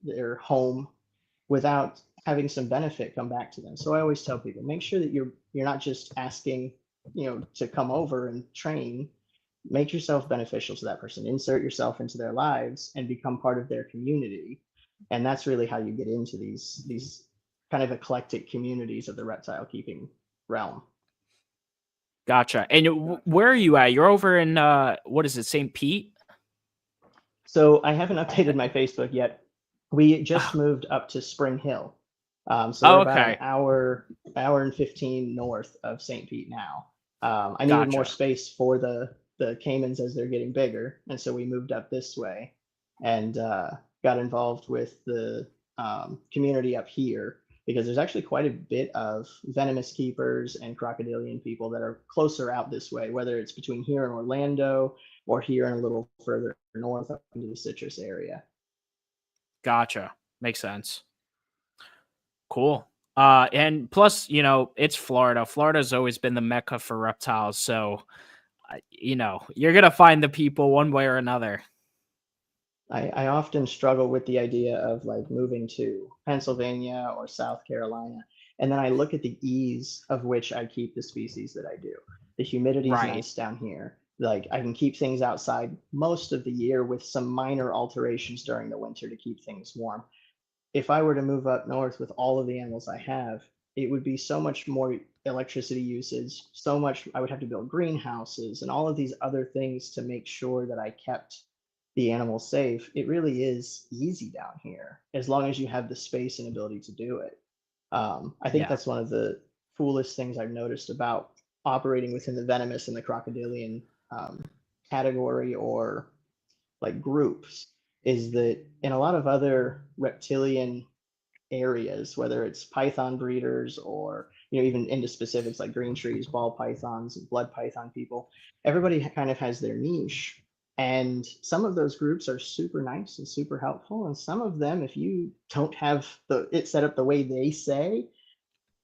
B: their home without having some benefit come back to them. So I always tell people, make sure that you're not just asking, to come over and train. Make yourself beneficial to that person. Insert yourself into their lives and become part of their community. And that's really how you get into these kind of eclectic communities of the reptile keeping realm.
A: Gotcha. And where are you at? You're over in what is it, St. Pete?
B: So I haven't updated my Facebook yet. We just moved up to Spring Hill. So we're
A: Oh,
B: about an
A: okay.
B: hour and 15 north of St. Pete now. I needed more
A: Gotcha.
B: space for the caimans as they're getting bigger, and so we moved up this way, and got involved with the community up here, because there's actually quite a bit of venomous keepers and crocodilian people that are closer out this way, whether it's between here and Orlando or here and a little further north up into the Citrus area.
A: Gotcha. Makes sense. Cool. And plus, it's Florida. Florida's always been the mecca for reptiles, so you're gonna find the people one way or another.
B: I often struggle with the idea of like moving to Pennsylvania or South Carolina, and then I look at the ease of which I keep the species that I do. The humidity is
A: Right.
B: nice down here. Like I can keep things outside most of the year with some minor alterations during the winter to keep things warm. If I were to move up north with all of the animals I have, it would be so much more electricity usage, so much I would have to build greenhouses and all of these other things to make sure that I kept the animals safe. It really is easy down here as long as you have the space and ability to do it. I think
A: Yeah.
B: that's one of the coolest things I've noticed about operating within the venomous and the crocodilian category, or like groups, is that in a lot of other reptilian areas, whether it's python breeders or even into specifics like green trees, ball pythons, blood python people, everybody kind of has their niche. And some of those groups are super nice and super helpful. And some of them, if you don't have it set up the way they say,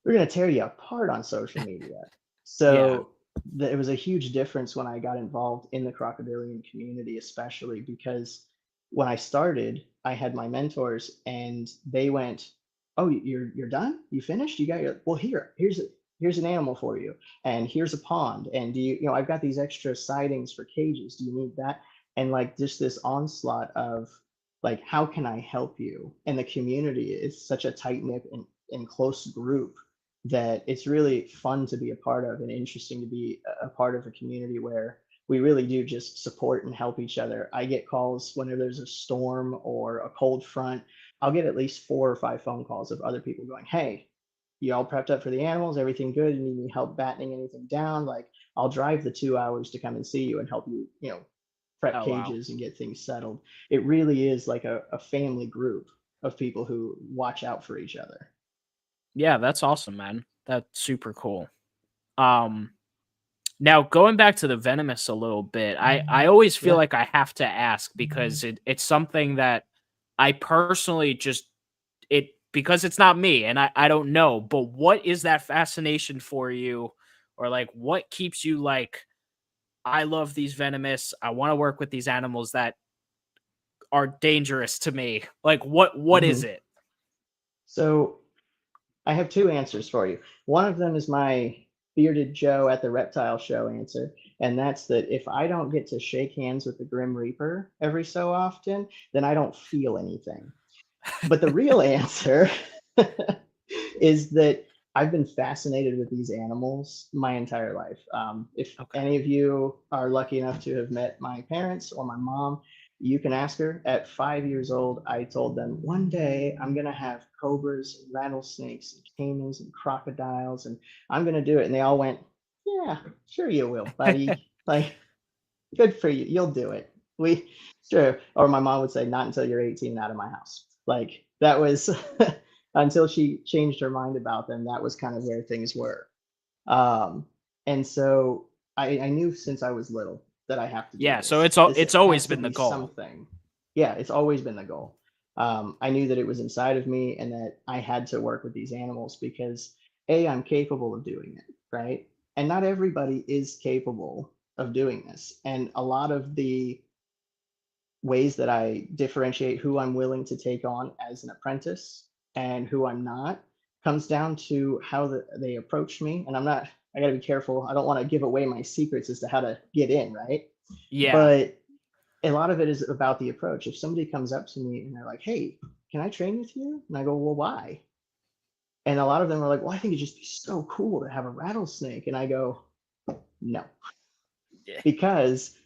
B: they're going to tear you apart on social media.
A: Yeah.
B: So it was a huge difference when I got involved in the crocodilian community, especially because when I started, I had my mentors and they went, "Oh, you're done? You finished? You got your well here's an animal for you, and here's a pond, and do you I've got these extra sidings for cages. Do you need that?" And like just this onslaught of like, how can I help you? And the community is such a tight knit and close group that it's really fun to be a part of and interesting to be a part of a community where we really do just support and help each other. I get calls whenever there's a storm or a cold front. I'll get at least 4 or 5 phone calls of other people going, "Hey, you all prepped up for the animals? Everything good? You need any help battening anything down? Like, I'll drive the 2 hours to come and see you and help you, prep
A: Oh wow.
B: cages and get things settled." It really is like a family group of people who watch out for each other.
A: Yeah, that's awesome, man. That's super cool. Um, Now going back to the venomous a little bit, I always feel
B: Yeah.
A: like I have to ask because it's something that I personally just it because it's not me and I don't know, but what is that fascination for you? Or like what keeps you like, I love these venomous, I want to work with these animals that are dangerous to me. Like what is
B: Hmm.
A: it?
B: So I have two answers for you. One of them is my bearded Joe at the reptile show answer, and that's that if I don't get to shake hands with the Grim Reaper every so often, then I don't feel anything. But the real answer is that I've been fascinated with these animals my entire life. If
A: Okay.
B: any of you are lucky enough to have met my parents or my mom, you can ask her. At 5 years old, I told them one day I'm going to have cobras, and rattlesnakes, and caimans, and crocodiles, and I'm going to do it. And they all went, "Yeah, sure you will, buddy. Like, good for you. You'll do it. We sure." Or my mom would say, "Not until you're 18 and out of my house." Like that was until she changed her mind about them. That was kind of where things were. Um, and so I knew since I was little that I have to do
A: Yeah, so
B: this. This
A: it's
B: has
A: always
B: to
A: been the
B: be
A: goal.
B: something. Yeah, it's always been the goal. I knew that it was inside of me and that I had to work with these animals because A, I'm capable of doing it, right? And not everybody is capable of doing this. And a lot of the ways that I differentiate who I'm willing to take on as an apprentice and who I'm not comes down to how they approach me. And I got to be careful. I don't want to give away my secrets as to how to get in, right?
A: Yeah.
B: But a lot of it is about the approach. If somebody comes up to me and they're like, "Hey, can I train with you?" And I go, "Well, why?" And a lot of them are like, "Well, I think it'd just be so cool to have a rattlesnake." And I go, "No,
A: Yeah.
B: because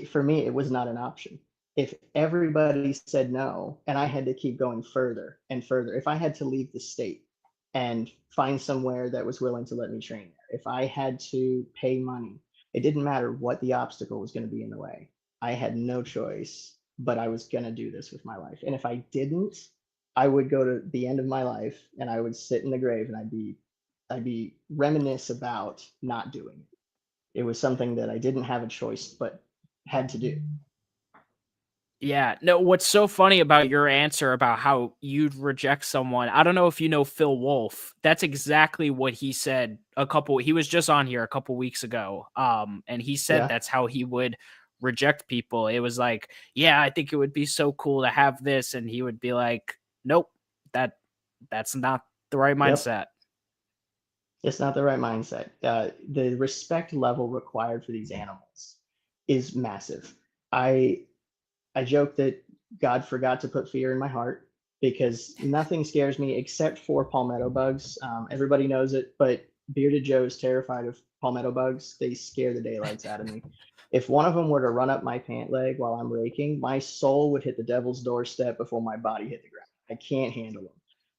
B: for me it was not an option. If everybody said no and I had to keep going further and further, if I had to leave the state and find somewhere that was willing to let me train there, if I had to pay money, it didn't matter what the obstacle was going to be in the way. I had no choice, but I was going to do this with my life. And if I didn't, I would go to the end of my life and I would sit in the grave and I'd be reminisce about not doing it. It was something that I didn't have a choice, but had to do.
A: Yeah. No, what's so funny about your answer about how you'd reject someone, I don't know if you know Phil Wolf. That's exactly what he said he was just on here a couple weeks ago. And he said
B: Yeah.
A: that's how he would reject people. It was like, yeah, I think it would be so cool to have this. And he would be like, nope, that that's not the right
B: Yep.
A: mindset.
B: It's not the right mindset. The respect level required for these animals is massive. I I joke that God forgot to put fear in my heart because nothing scares me except for palmetto bugs. Everybody knows it, but Bearded Joe is terrified of palmetto bugs. They scare the daylights out of me. If one of them were to run up my pant leg while I'm raking, my soul would hit the devil's doorstep before my body hit the ground. I can't handle them.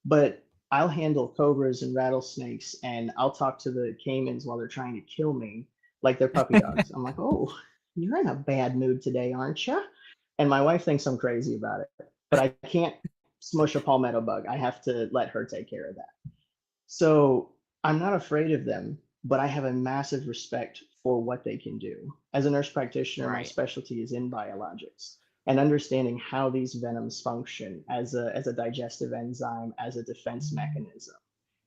B: But I'll handle cobras and rattlesnakes, and I'll talk to the caimans while they're trying to kill me like they're puppy dogs. I'm like, "Oh, you're in a bad mood today, aren't you?" And my wife thinks I'm crazy about it, but I can't smush a palmetto bug. I have to let her take care of that. So I'm not afraid of them, but I have a massive respect for what they can do. As a nurse practitioner, my
A: Right.
B: specialty is in biologics and understanding how these venoms function as a digestive enzyme, as a defense mechanism.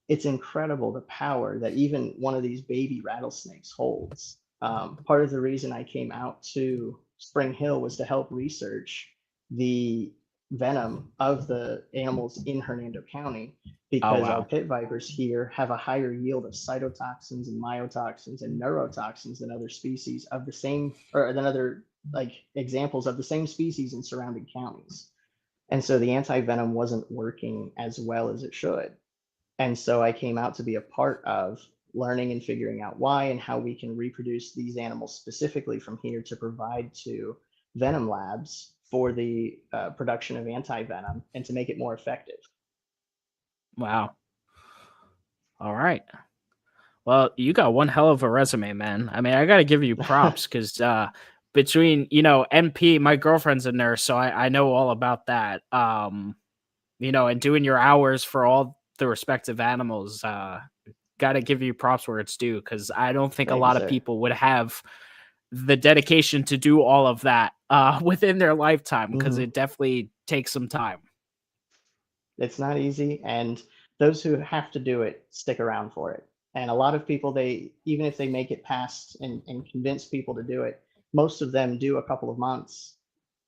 B: it's incredible the power that even one of these baby rattlesnakes holds. Part of the reason I came out to Spring Hill was to help research the venom of the animals in Hernando County,
A: Oh
B: because our
A: wow.
B: pit vipers here have a higher yield of cytotoxins and myotoxins and neurotoxins than other species of the same, or than other like examples of the same species in surrounding counties. And so the anti-venom wasn't working as well as it should. And so I came out to be a part of learning and figuring out why and how we can reproduce these animals specifically from here to provide to venom labs for the production of anti-venom and to make it more effective.
A: Wow. All right. Well, you got one hell of a resume, man. I mean, I got to give you props because between, NP, my girlfriend's a nurse, so I know all about that. And doing your hours for all the respective animals, got to give you props where it's due because I don't think a
B: Thank you,
A: lot of
B: sir.
A: people would have the dedication to do all of that within their lifetime because
B: Mhm.
A: it definitely takes some time.
B: It's not easy, and those who have to do it stick around for it. And a lot of people, they even if they make it past and convince people to do it, most of them do a couple of months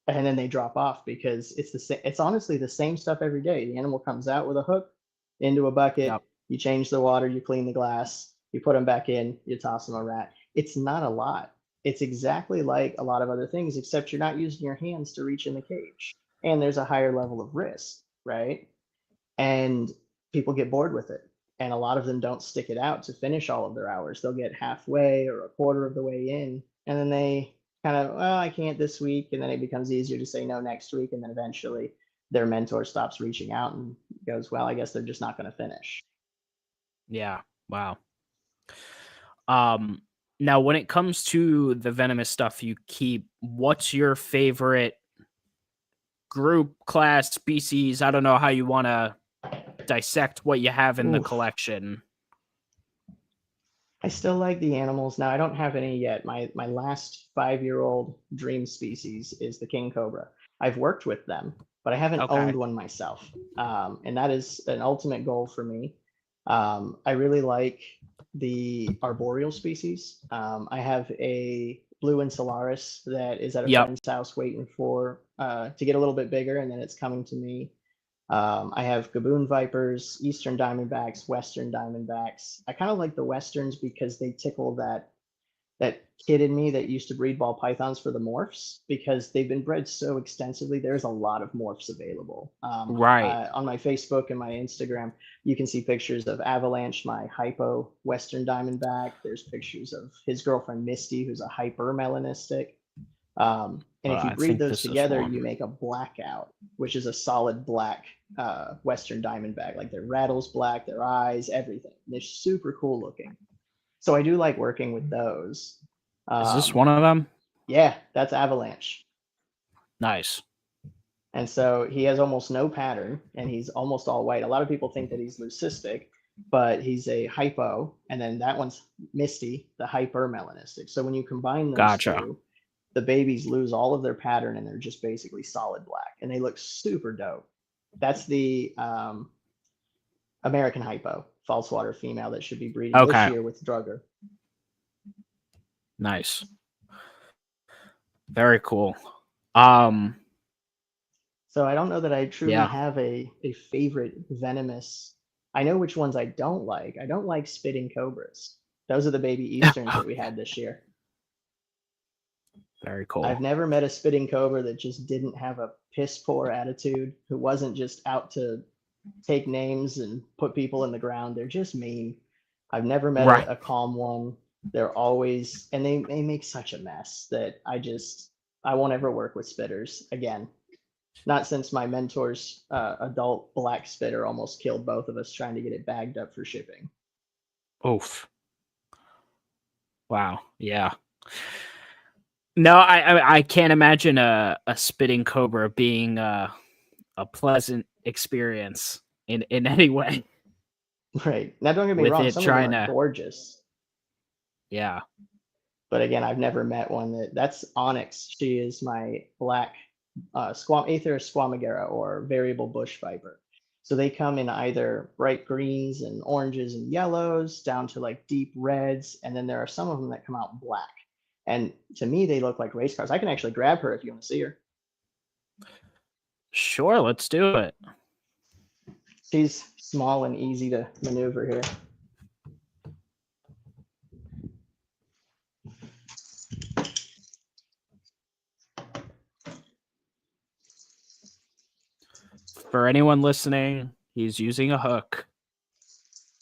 B: and then they drop off because it's honestly the same stuff every day. The animal comes out with a hook into a
A: Yep.
B: bucket, you change the water, you clean the glass, you put them back in, you toss them a rat. It's not a lot. It's exactly like a lot of other things, except you're not using your hands to reach in the cage. And there's a higher level of risk, right? And people get bored with it. And a lot of them don't stick it out to finish all of their hours. They'll get halfway or a quarter of the way in, and then they kind of, well, I can't this week. And then it becomes easier to say no next week. And then eventually their mentor stops reaching out and goes, well, I guess they're just not going to finish.
A: Yeah. Wow. Um, Now when it comes to the venomous stuff you keep, what's your favorite group, class, species? I don't know how you want to dissect what you have in the
B: Oof.
A: collection.
B: I still like the animals. Now I don't have any yet. My last 5-year-old dream species is the king cobra. I've worked with them, but I haven't
A: Okay.
B: owned one myself, and that is an ultimate goal for me. I really like the arboreal species. I have a blue insularis that is at a
A: Yep.
B: friend's house waiting for to get a little bit bigger, and then it's coming to me. I have gaboon vipers, eastern diamondbacks, western diamondbacks. I kind of like the westerns because they tickle that kid in me that used to breed ball pythons for the morphs, because they've been bred so extensively. There's a lot of morphs available.
A: Right.
B: On my Facebook and my Instagram, you can see pictures of Avalanche, my hypo western diamondback. There's pictures of his girlfriend Misty, who's a hyper melanistic. And if you
A: I
B: breed
A: think
B: those
A: this is
B: together, you
A: one.
B: make a blackout, which is a solid black Western Diamondback. Like their rattles black, their eyes, everything. They're super cool looking. So I do like working with those.
A: Is this
B: Um,
A: one of them?
B: yeah, that's Avalanche.
A: Nice.
B: And so he has almost no pattern and he's almost all white. A lot of people think that he's leucistic, but he's a hypo. And then that one's Misty, the hyper melanistic. So when you combine those
A: Gotcha.
B: two, the babies lose all of their pattern and they're just basically solid black and they look super dope. That's the American hypo, false water female that should be breeding this
A: Okay.
B: year with Drugger.
A: Nice. Very cool. Um,
B: So I don't know that I truly
A: yeah.
B: have a favorite venomous. I know which ones I don't like. I don't like spitting cobras. Those are the baby Easterns that we had this year.
A: Very cool.
B: I've never met a spitting cobra that just didn't have a piss poor attitude, who wasn't just out to take names and put people in the ground. They're just mean. I've never met
A: Right.
B: a calm one. They're always, and they make such a mess that I won't ever work with spitters again. Not since my mentor's adult black spitter almost killed both of us trying to get it bagged up for shipping.
A: Oof. Wow. Yeah. No, I can't imagine a spitting cobra being a pleasant experience in any way
B: Right. Now, don't get me
A: with
B: wrong,
A: it
B: some of them
A: trying
B: are
A: to.
B: gorgeous.
A: Yeah.
B: But again, I've never met one that's Onyx. She is my black Aether squamigera or variable bush viper. So they come in either bright greens and oranges and yellows down to like deep reds. And then there are some of them that come out black. And to me, they look like race cars. I can actually grab her if you want to see her.
A: Sure, let's do it.
B: She's small and easy to maneuver here.
A: For anyone listening, he's using a hook.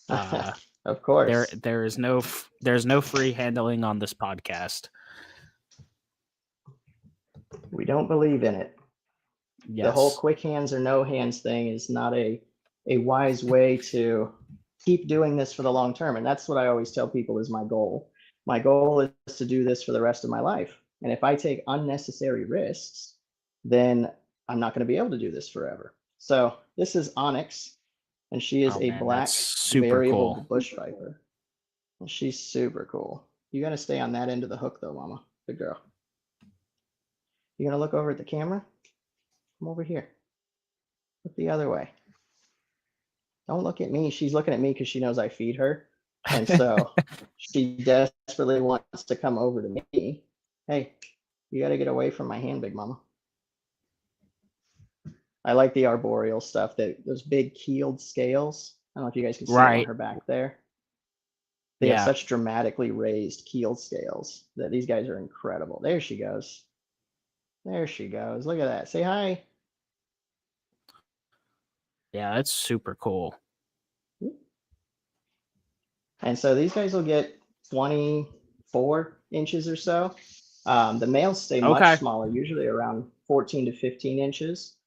B: Of course.
A: There's no free handling on this podcast.
B: We don't believe in it.
A: Yes.
B: The whole quick hands or no hands thing is not a wise way to keep doing this for the long term. And that's what I always tell people is my goal. My goal is to do this for the rest of my life. And if I take unnecessary risks, then I'm not going to be able to do this forever. So this is Onyx, and she is a black variable bush viper. And she's super cool. You got to stay on that end of the hook though, mama. Good girl. You going to look over at the camera? Come over here. Look the other way. Don't look at me. She's looking at me because she knows I feed her. And so she desperately wants to come over to me. Hey, you got to get away from my hand, big mama. I like the arboreal stuff, those big keeled scales. I don't know if you guys can see it on her back there. They have such dramatically raised keeled scales that these guys are incredible. There she goes. There she goes. Look at that. Say hi.
A: Yeah, that's super cool.
B: And so these guys will get 24 inches or so. The males stay much smaller, usually around 14 to 15 inches.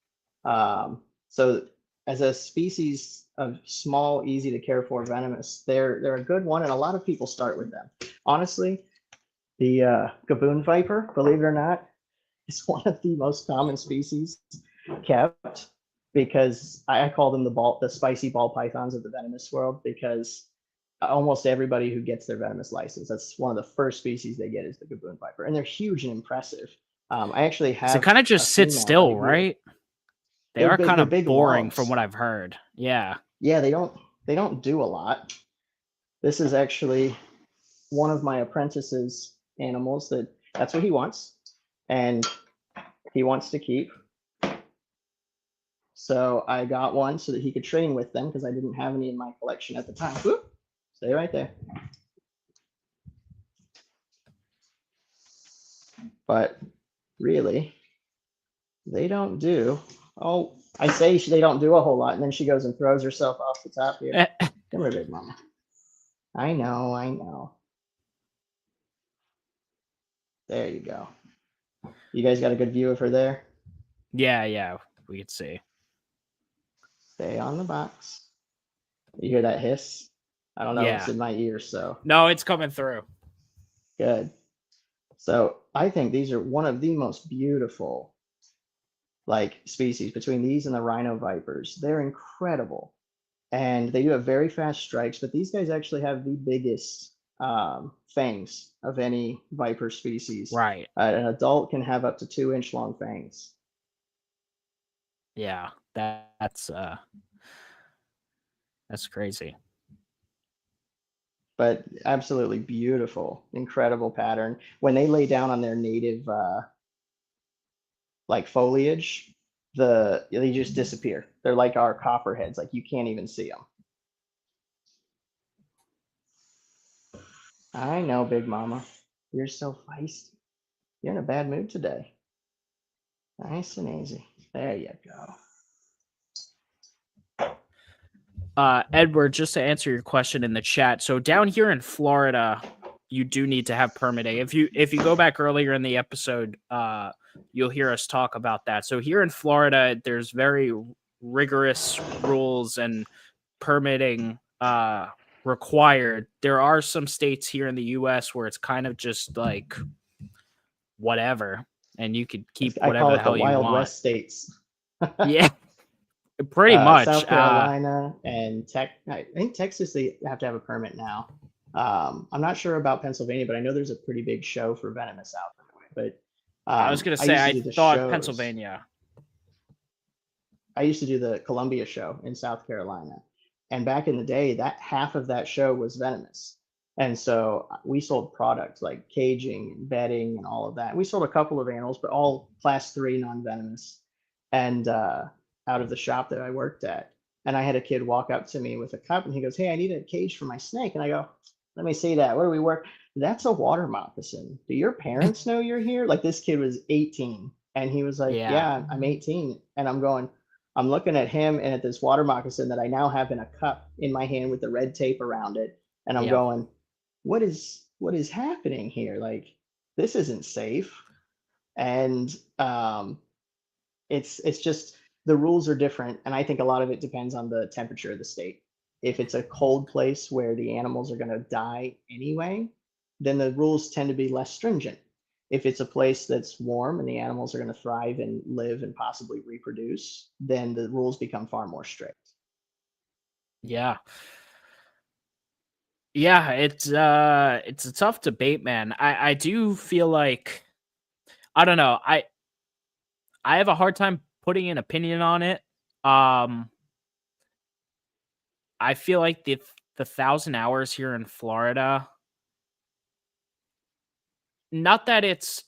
B: So as a species of small, easy to care for venomous, they're a good one, and a lot of people start with them. Honestly, the gaboon viper, believe it or not, is one of the most common species kept, because I call them the spicy ball pythons of the venomous world, because almost everybody who gets their venomous license, that's one of the first species they get is the gaboon viper, and they're huge and impressive. I actually have.
A: It kind of just sits still, right? They are kind of boring
B: lungs.
A: from what I've heard. Yeah.
B: Yeah, they don't do a lot. This is actually one of my apprentice's animals that's what he wants, and he wants to keep. So I got one so that he could train with them because I didn't have any in my collection at the time. Whoop, stay right there. But really, they don't do. Oh, I say they don't do a whole lot, and then she goes and throws herself off the top here. Come here, big mama. I know. There you go. You guys got a good view of her there?
A: Yeah, we can see.
B: Stay on the box. You hear that hiss? I don't know if it's in my ear, so.
A: No, it's coming through.
B: Good. So I think these are one of the most beautiful species between these and the rhino vipers. They're incredible, and they do have very fast strikes, but these guys actually have the biggest fangs of any viper species.
A: Right.
B: An adult can have up to 2-inch long fangs.
A: Yeah, that's crazy.
B: But absolutely beautiful, incredible pattern. When they lay down on their native foliage, they just disappear. They're like our copperheads, like you can't even see them. I know, big mama, you're so feisty. You're in a bad mood today. Nice and easy. There you go.
A: Edward, just to answer your question in the chat, so down here in Florida, you do need to have permitting. If you go back earlier in the episode, you'll hear us talk about that. So here in Florida, there's very rigorous rules and permitting required. There are some states here in the U.S. where it's kind of just like whatever, and you could keep whatever the hell you want.
B: Wild West states.
A: Yeah. Pretty much.
B: South Carolina and I think Texas, they have to have a permit now. I'm not sure about Pennsylvania, but I know there's a pretty big show for venomous out there. But
A: I was going to say, I thought Pennsylvania.
B: I used to do the Columbia show in South Carolina. And back in the day, that half of that show was venomous. And so we sold products like caging and bedding and all of that. We sold a couple of animals, but all class 3 non-venomous. And out of the shop that I worked at. And I had a kid walk up to me with a cup and he goes, "Hey, I need a cage for my snake." And I go, "Let me see that. What do we work?" "That's a water moccasin. Do your parents know you're here?" Like this kid was 18 and he was like,
A: Yeah.
B: "Yeah, I'm 18." And I'm looking at him and at this water moccasin that I now have in a cup in my hand with the red tape around it. And I'm
A: Yep.
B: going, what is happening here? Like, this isn't safe. And it's just the rules are different, and I think a lot of it depends on the temperature of the state. If it's a cold place where the animals are going to die anyway, then the rules tend to be less stringent. If it's a place that's warm and the animals are going to thrive and live and possibly reproduce, then the rules become far more strict.
A: Yeah. Yeah, it's a tough debate, man. I do feel like I don't know. I have a hard time putting an opinion on it. Um I feel like the 1,000 hours here in Florida, not that it's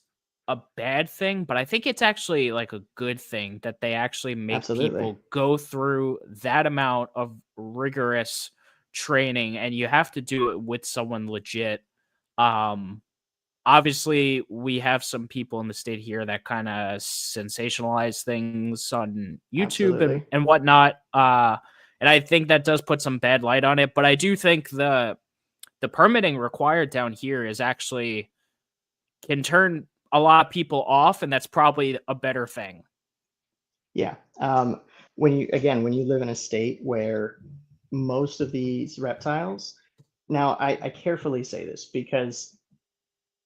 A: a bad thing, but I think it's actually like a good thing that they actually make
B: Absolutely.
A: people go through that amount of rigorous training, and you have to do it with someone legit. Um Obviously, we have some people in the state here that kind of sensationalize things on YouTube and
B: Absolutely.
A: whatnot. And I think that does put some bad light on it. But I do think the permitting required down here is actually can turn a lot of people off, and that's probably a better thing.
B: Yeah. When you live in a state where most of these reptiles, now I carefully say this because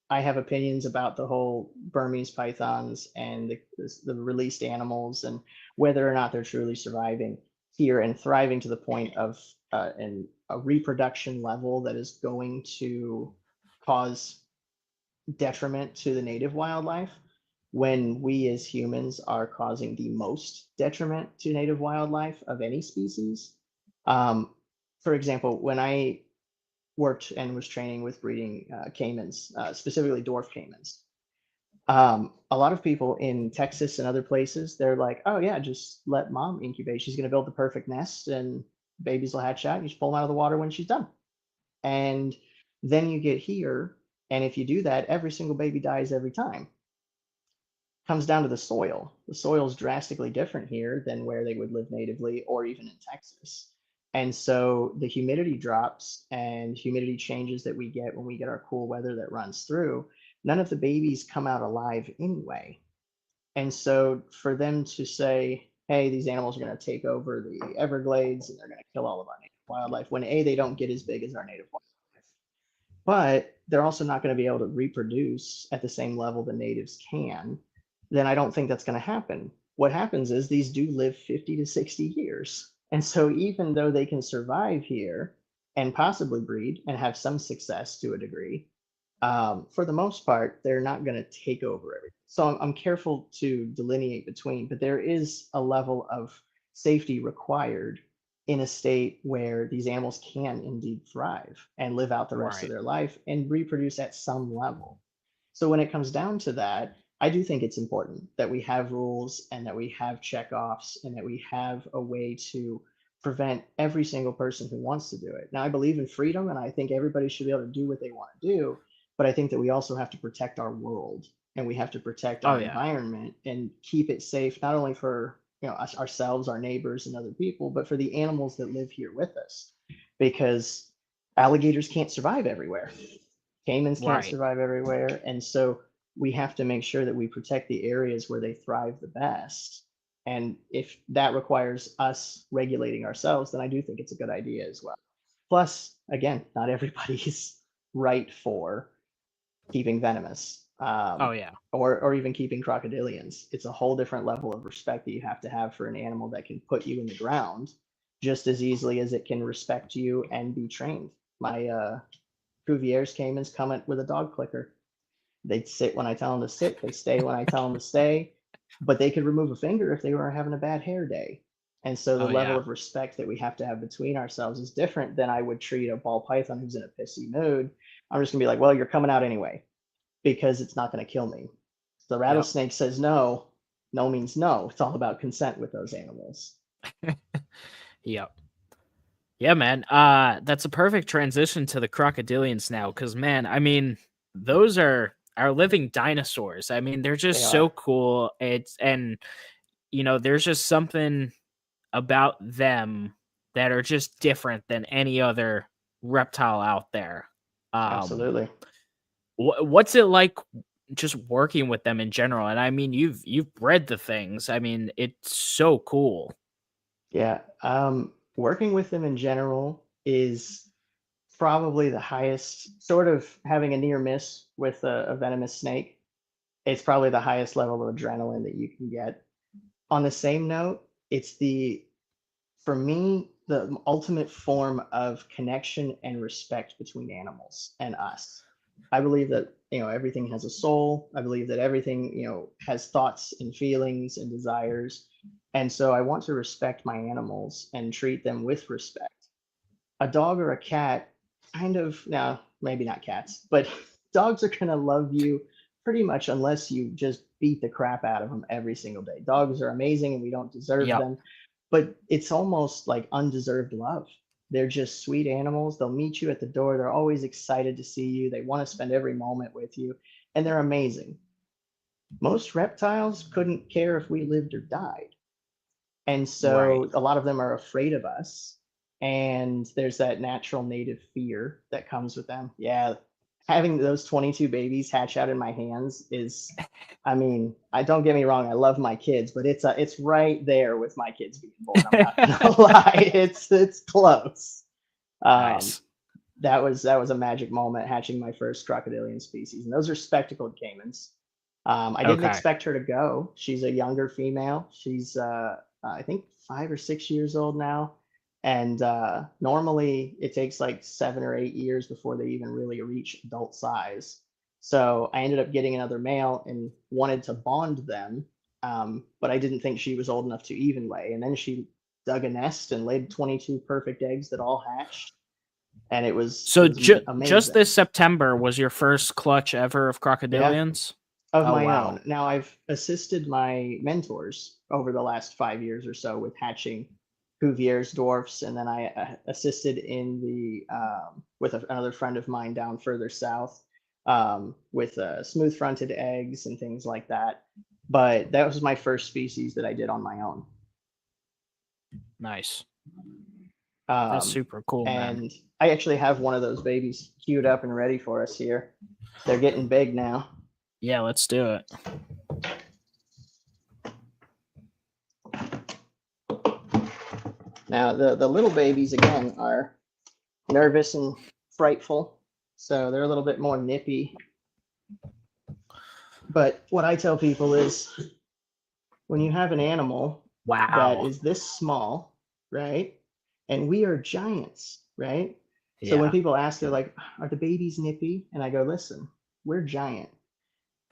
B: I have opinions about the whole Burmese pythons and the released animals and whether or not they're truly surviving here and thriving to the point of a reproduction level that is going to cause detriment to the native wildlife when we as humans are causing the most detriment to native wildlife of any species. Um, for example, when I worked and was training with breeding caimans, specifically dwarf caimans. A lot of people in Texas and other places, they're like, "Oh yeah, just let mom incubate. She's going to build the perfect nest, and babies will hatch out. And you just pull them out of the water when she's done." And then you get here, and if you do that, every single baby dies every time. Comes down to the soil. The soil is drastically different here than where they would live natively or even in Texas. And so the humidity drops and humidity changes that we get when we get our cool weather that runs through, none of the babies come out alive anyway. And so for them to say, "Hey, these animals are going to take over the Everglades and they're going to kill all of our native wildlife," when A, they don't get as big as our native wildlife, but they're also not going to be able to reproduce at the same level the natives can, then I don't think that's going to happen. What happens is these do live 50 to 60 years. And so even though they can survive here and possibly breed and have some success to a degree, for the most part, they're not going to take over everything. So I'm careful to delineate between, but there is a level of safety required in a state where these animals can indeed thrive and live out the rest of
A: Right.
B: their life and reproduce at some level. So when it comes down to that, I do think it's important that we have rules and that we have checkoffs and that we have a way to prevent every single person who wants to do it. Now, I believe in freedom and I think everybody should be able to do what they want to do, but I think that we also have to protect our world and we have to protect
A: Oh
B: our
A: yeah.
B: environment and keep it safe, not only for us, ourselves, our neighbors, and other people, but for the animals that live here with us. Because alligators can't survive everywhere, caimans can't
A: Right.
B: survive everywhere, and so we have to make sure that we protect the areas where they thrive the best. And if that requires us regulating ourselves, then I do think it's a good idea as well. Plus, again, not everybody's right for keeping venomous,
A: Oh yeah.
B: or even keeping crocodilians. It's a whole different level of respect that you have to have for an animal that can put you in the ground just as easily as it can respect you and be trained. My Cuvier's caimans come in with a dog clicker. They sit when I tell them to sit. They stay when I tell them to stay. But they could remove a finger if they were having a bad hair day. And so the
A: Oh
B: level
A: yeah.
B: of respect that we have to have between ourselves is different than I would treat a ball python who's in a pissy mood. I'm just gonna be like, well, you're coming out anyway because it's not gonna kill me. The
A: Yep.
B: rattlesnake says no. No means no. It's all about consent with those animals.
A: Yep. Yeah, man. That's a perfect transition to the crocodilians now, because man, I mean, those are living dinosaurs. I mean, they're
B: They
A: just so
B: are.
A: cool. And there's just something about them that are just different than any other reptile out there. Um,
B: Absolutely.
A: what's it like just working with them in general? And I mean, you've bred the things. I mean, it's so cool.
B: Yeah. Working with them in general is probably the highest, sort of having a near miss with a venomous snake. It's probably the highest level of adrenaline that you can get. On the same note, it's for me, the ultimate form of connection and respect between animals and us. I believe that, everything has a soul. I believe that everything, has thoughts and feelings and desires. And so I want to respect my animals and treat them with respect. A dog or a cat, kind of, now maybe not cats, but dogs are going to love you pretty much unless you just beat the crap out of them every single day. Dogs are amazing and we don't deserve
A: Yep.
B: them, but it's almost like undeserved love. They're just sweet animals. They'll meet you at the door. They're always excited to see you. They want to spend every moment with you, and they're amazing. Most reptiles couldn't care if we lived or died. And
A: Right.
B: so a lot of them are afraid of us. And there's that natural native fear that comes with them. Yeah. Having those 22 babies hatch out in my hands is, I mean, I don't get me wrong, I love my kids, but it's right there with my kids being born. I'm not gonna lie. It's close. Um,
A: Nice.
B: that was a magic moment hatching my first crocodilian species. And those are spectacled caimans. I didn't
A: Okay.
B: expect her to go. She's a younger female. She's I think 5 or 6 years old now. And normally it takes like 7 or 8 years before they even really reach adult size. So I ended up getting another male and wanted to bond them, but I didn't think she was old enough to even lay. And then she dug a nest and laid 22 perfect eggs that all hatched, and it was
A: So
B: it was
A: just
B: amazing.
A: this September was your first clutch ever of
B: Yeah,
A: crocodilians?
B: of
A: Oh
B: my
A: wow.
B: own. Now I've assisted my mentors over the last 5 years or so with hatching Cuvier's dwarfs, and then I assisted in the with another friend of mine down further south, with smooth-fronted eggs and things like that. But that was my first species that I did on my own.
A: Nice. That's
B: Um,
A: super cool, man.
B: and I actually have one of those babies queued up and ready for us here. They're getting big now.
A: Yeah, let's do it.
B: Now the little babies again are nervous and frightful, so they're a little bit more nippy. But what I tell people is when you have an animal that
A: Wow.
B: is this small, right? And we are giants, right? So when
A: Yeah.
B: people ask, they're like, are the babies nippy? And I go, listen, we're giant.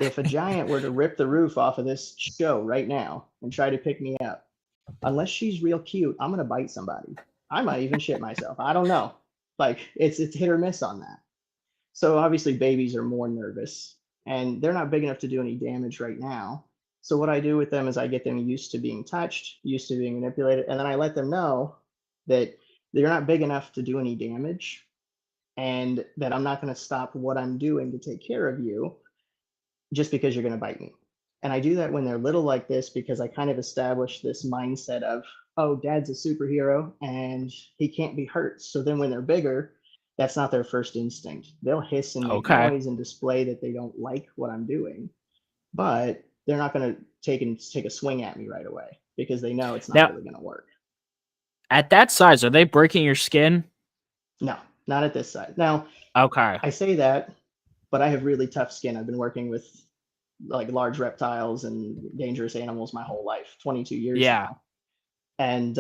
B: If a giant were to rip the roof off of this show right now and try to pick me up, unless she's real cute, I'm gonna bite somebody. I might even shit myself. I don't know. Like it's hit or miss on that. So obviously babies are more nervous and they're not big enough to do any damage right now. So what I do with them is I get them used to being touched, used to being manipulated, and then I let them know that they're not big enough to do any damage and that I'm not going to stop what I'm doing to take care of you just because you're going to bite me. And I do that when they're little like this because I kind of establish this mindset of, oh, dad's a superhero and he can't be hurt. So then when they're bigger, that's not their first instinct. They'll hiss and make
A: Okay.
B: noise and display that they don't like what I'm doing, but they're not going to take a swing at me right away because they know it's not
A: Now,
B: really going to work.
A: at that size, are they breaking your skin?
B: No, not at this size. Now,
A: Okay.
B: I say that, but I have really tough skin. I've been working with like large reptiles and dangerous animals my whole life, 22 years
A: Yeah.
B: now. And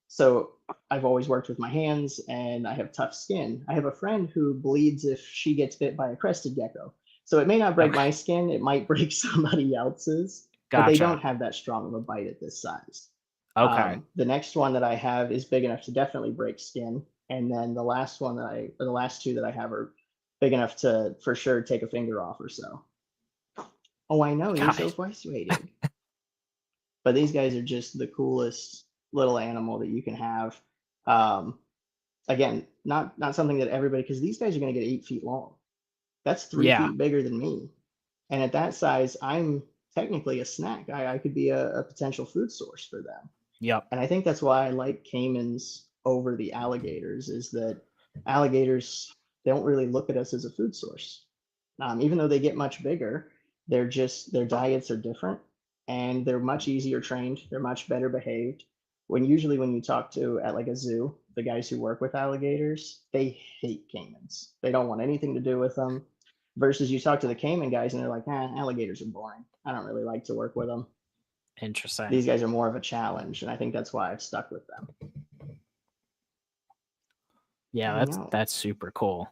B: so I've always worked with my hands and I have tough skin. I have a friend who bleeds if she gets bit by a crested gecko. So it may not break
A: Okay.
B: my skin, it might break somebody else's, but they don't
A: Gotcha.
B: have that strong of a bite at this size.
A: Okay.
B: The next one that I have is big enough to definitely break skin, and then the last one or the last two that I have are big enough to for sure take a finger off or so. Oh, I know you're so
A: God.
B: frustrated. But these guys are just the coolest little animal that you can have. Um, Again, not something that everybody, because these guys are going to get 8 feet long. That's 3 feet
A: Yeah.
B: bigger than me, and at that size, I'm technically a snack. I could be a potential food source for them.
A: Yep.
B: And I think that's why I like caimans over the alligators, is that alligators, they don't really look at us as a food source. Even though they get much bigger, their diets are different, and they're much easier trained. They're much better behaved. When you talk to at like a zoo, the guys who work with alligators, they hate caimans. They don't want anything to do with them. Versus you talk to the caiman guys and they're like, alligators are boring. I don't really like to work with them.
A: Interesting.
B: These guys are more of a challenge, and I think that's why I've stuck with them.
A: Yeah, that's super cool.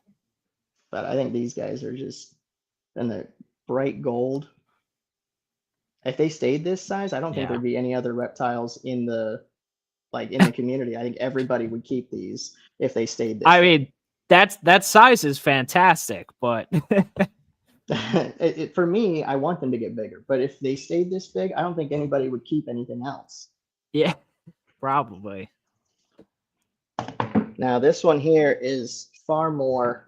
B: But I think these guys are just, and the bright gold. If they stayed this size, I don't think
A: Yeah.
B: there'd be any other reptiles in the community. I think everybody would keep these if they stayed this
A: I
B: big.
A: mean, that size is fantastic, but
B: For me, I want them to get bigger. But if they stayed this big, I don't think anybody would keep anything else.
A: yeah, probably.
B: Now, this one here is far more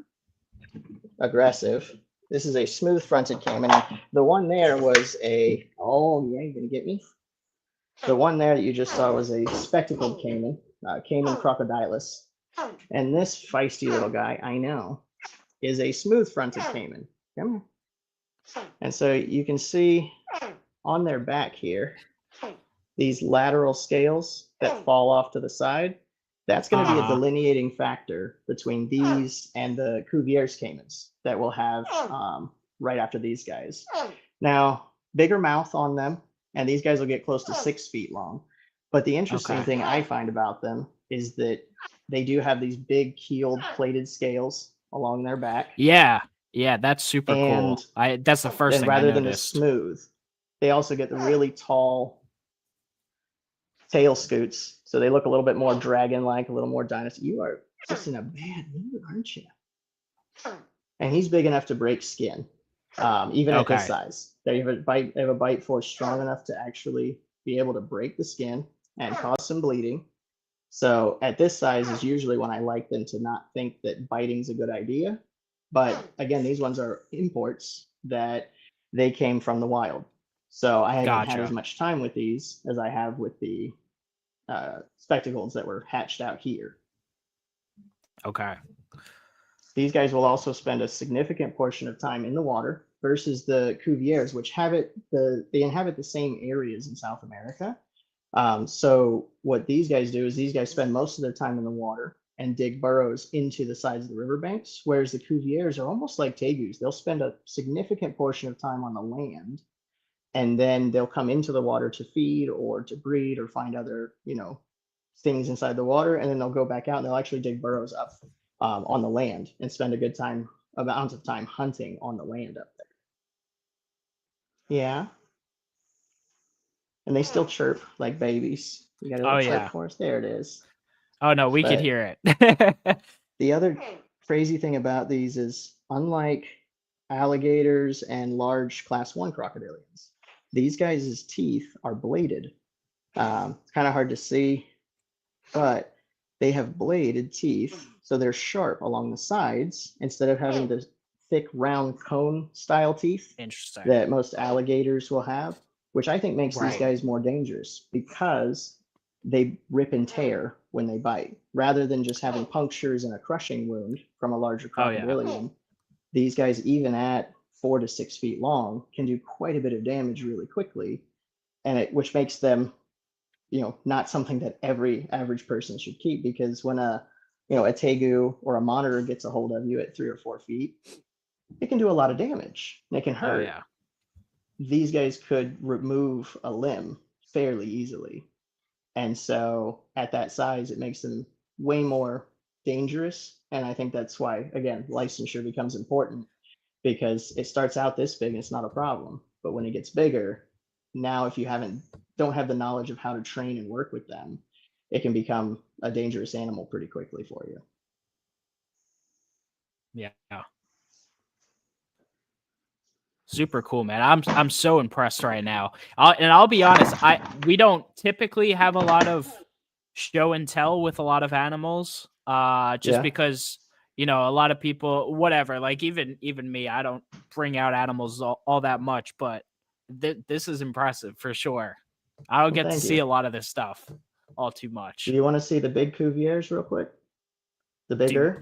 B: aggressive. This is a smooth fronted caiman. The one there was oh yeah, you're gonna get me. The one there that you just saw was a spectacled caiman, Caiman crocodilus. And this feisty little guy, I know, is a smooth fronted caiman. Come here. And so you can see on their back here, these lateral scales that fall off to the side. That's going to be a delineating factor between these and the Cuvier's caimans that we'll have right after these guys. Now, bigger mouth on them, and these guys will get close to 6 feet long. But the interesting thing I find about them is that they do have these big keeled plated scales along their back.
A: Yeah, that's super cool. That's the first thing I
B: rather
A: noticed.
B: than the smooth, they also get the really tall tail scoots, so they look a little bit more dragon-like, a little more dinosaur. You are just in a bad mood, aren't you? And he's big enough to break skin, even at this size. They have a bite force strong enough to actually be able to break the skin and cause some bleeding. So at this size is usually when I like them to not think that biting's a good idea. But again, these ones are imports that they came from the wild. So I haven't had as much time with these as I have with the spectacles that were hatched out here.
A: Okay.
B: These guys will also spend a significant portion of time in the water versus the Cuviers, which they inhabit the same areas in South America. So what these guys do is these guys spend most of their time in the water and dig burrows into the sides of the riverbanks, whereas the Cuviers are almost like tegus. They'll spend a significant portion of time on the land, and then they'll come into the water to feed or to breed or find other, things inside the water, and then they'll go back out and they'll actually dig burrows up on the land and spend a good amount of time hunting on the land up there. Yeah. And they still chirp like babies. You got a little chirp for us? There it is.
A: Oh no, we could hear it.
B: The other crazy thing about these is, unlike alligators and large class 1 crocodilians, these guys' teeth are bladed. It's kind of hard to see, but they have bladed teeth, so they're sharp along the sides instead of having the thick, round cone style teeth that most alligators will have, which I think makes these guys more dangerous because they rip and tear when they bite. Rather than just having punctures and a crushing wound from a larger crocodilian, these guys, even at 4 to 6 feet long, can do quite a bit of damage really quickly, and which makes them, not something that every average person should keep, because when a tegu or a monitor gets a hold of you at 3 or 4 feet, it can do a lot of damage. It can hurt. These guys could remove a limb fairly easily. And so at that size, it makes them way more dangerous. And I think that's why, again, licensure becomes important, because it starts out this big and it's not a problem. But when it gets bigger, now if you haven't don't have the knowledge of how to train and work with them, it can become a dangerous animal pretty quickly for you.
A: Yeah. Super cool, man. I'm so impressed right now. I'll be honest, we don't typically have a lot of show and tell with a lot of animals. Just
B: Yeah.
A: because, a lot of people, whatever, like even me, I don't bring out animals all that much, but this is impressive for sure. I don't
B: Well,
A: get to
B: thank
A: see
B: you.
A: a lot of this stuff all too
B: Do
A: much.
B: you want to see the big Cuviers real quick? The bigger?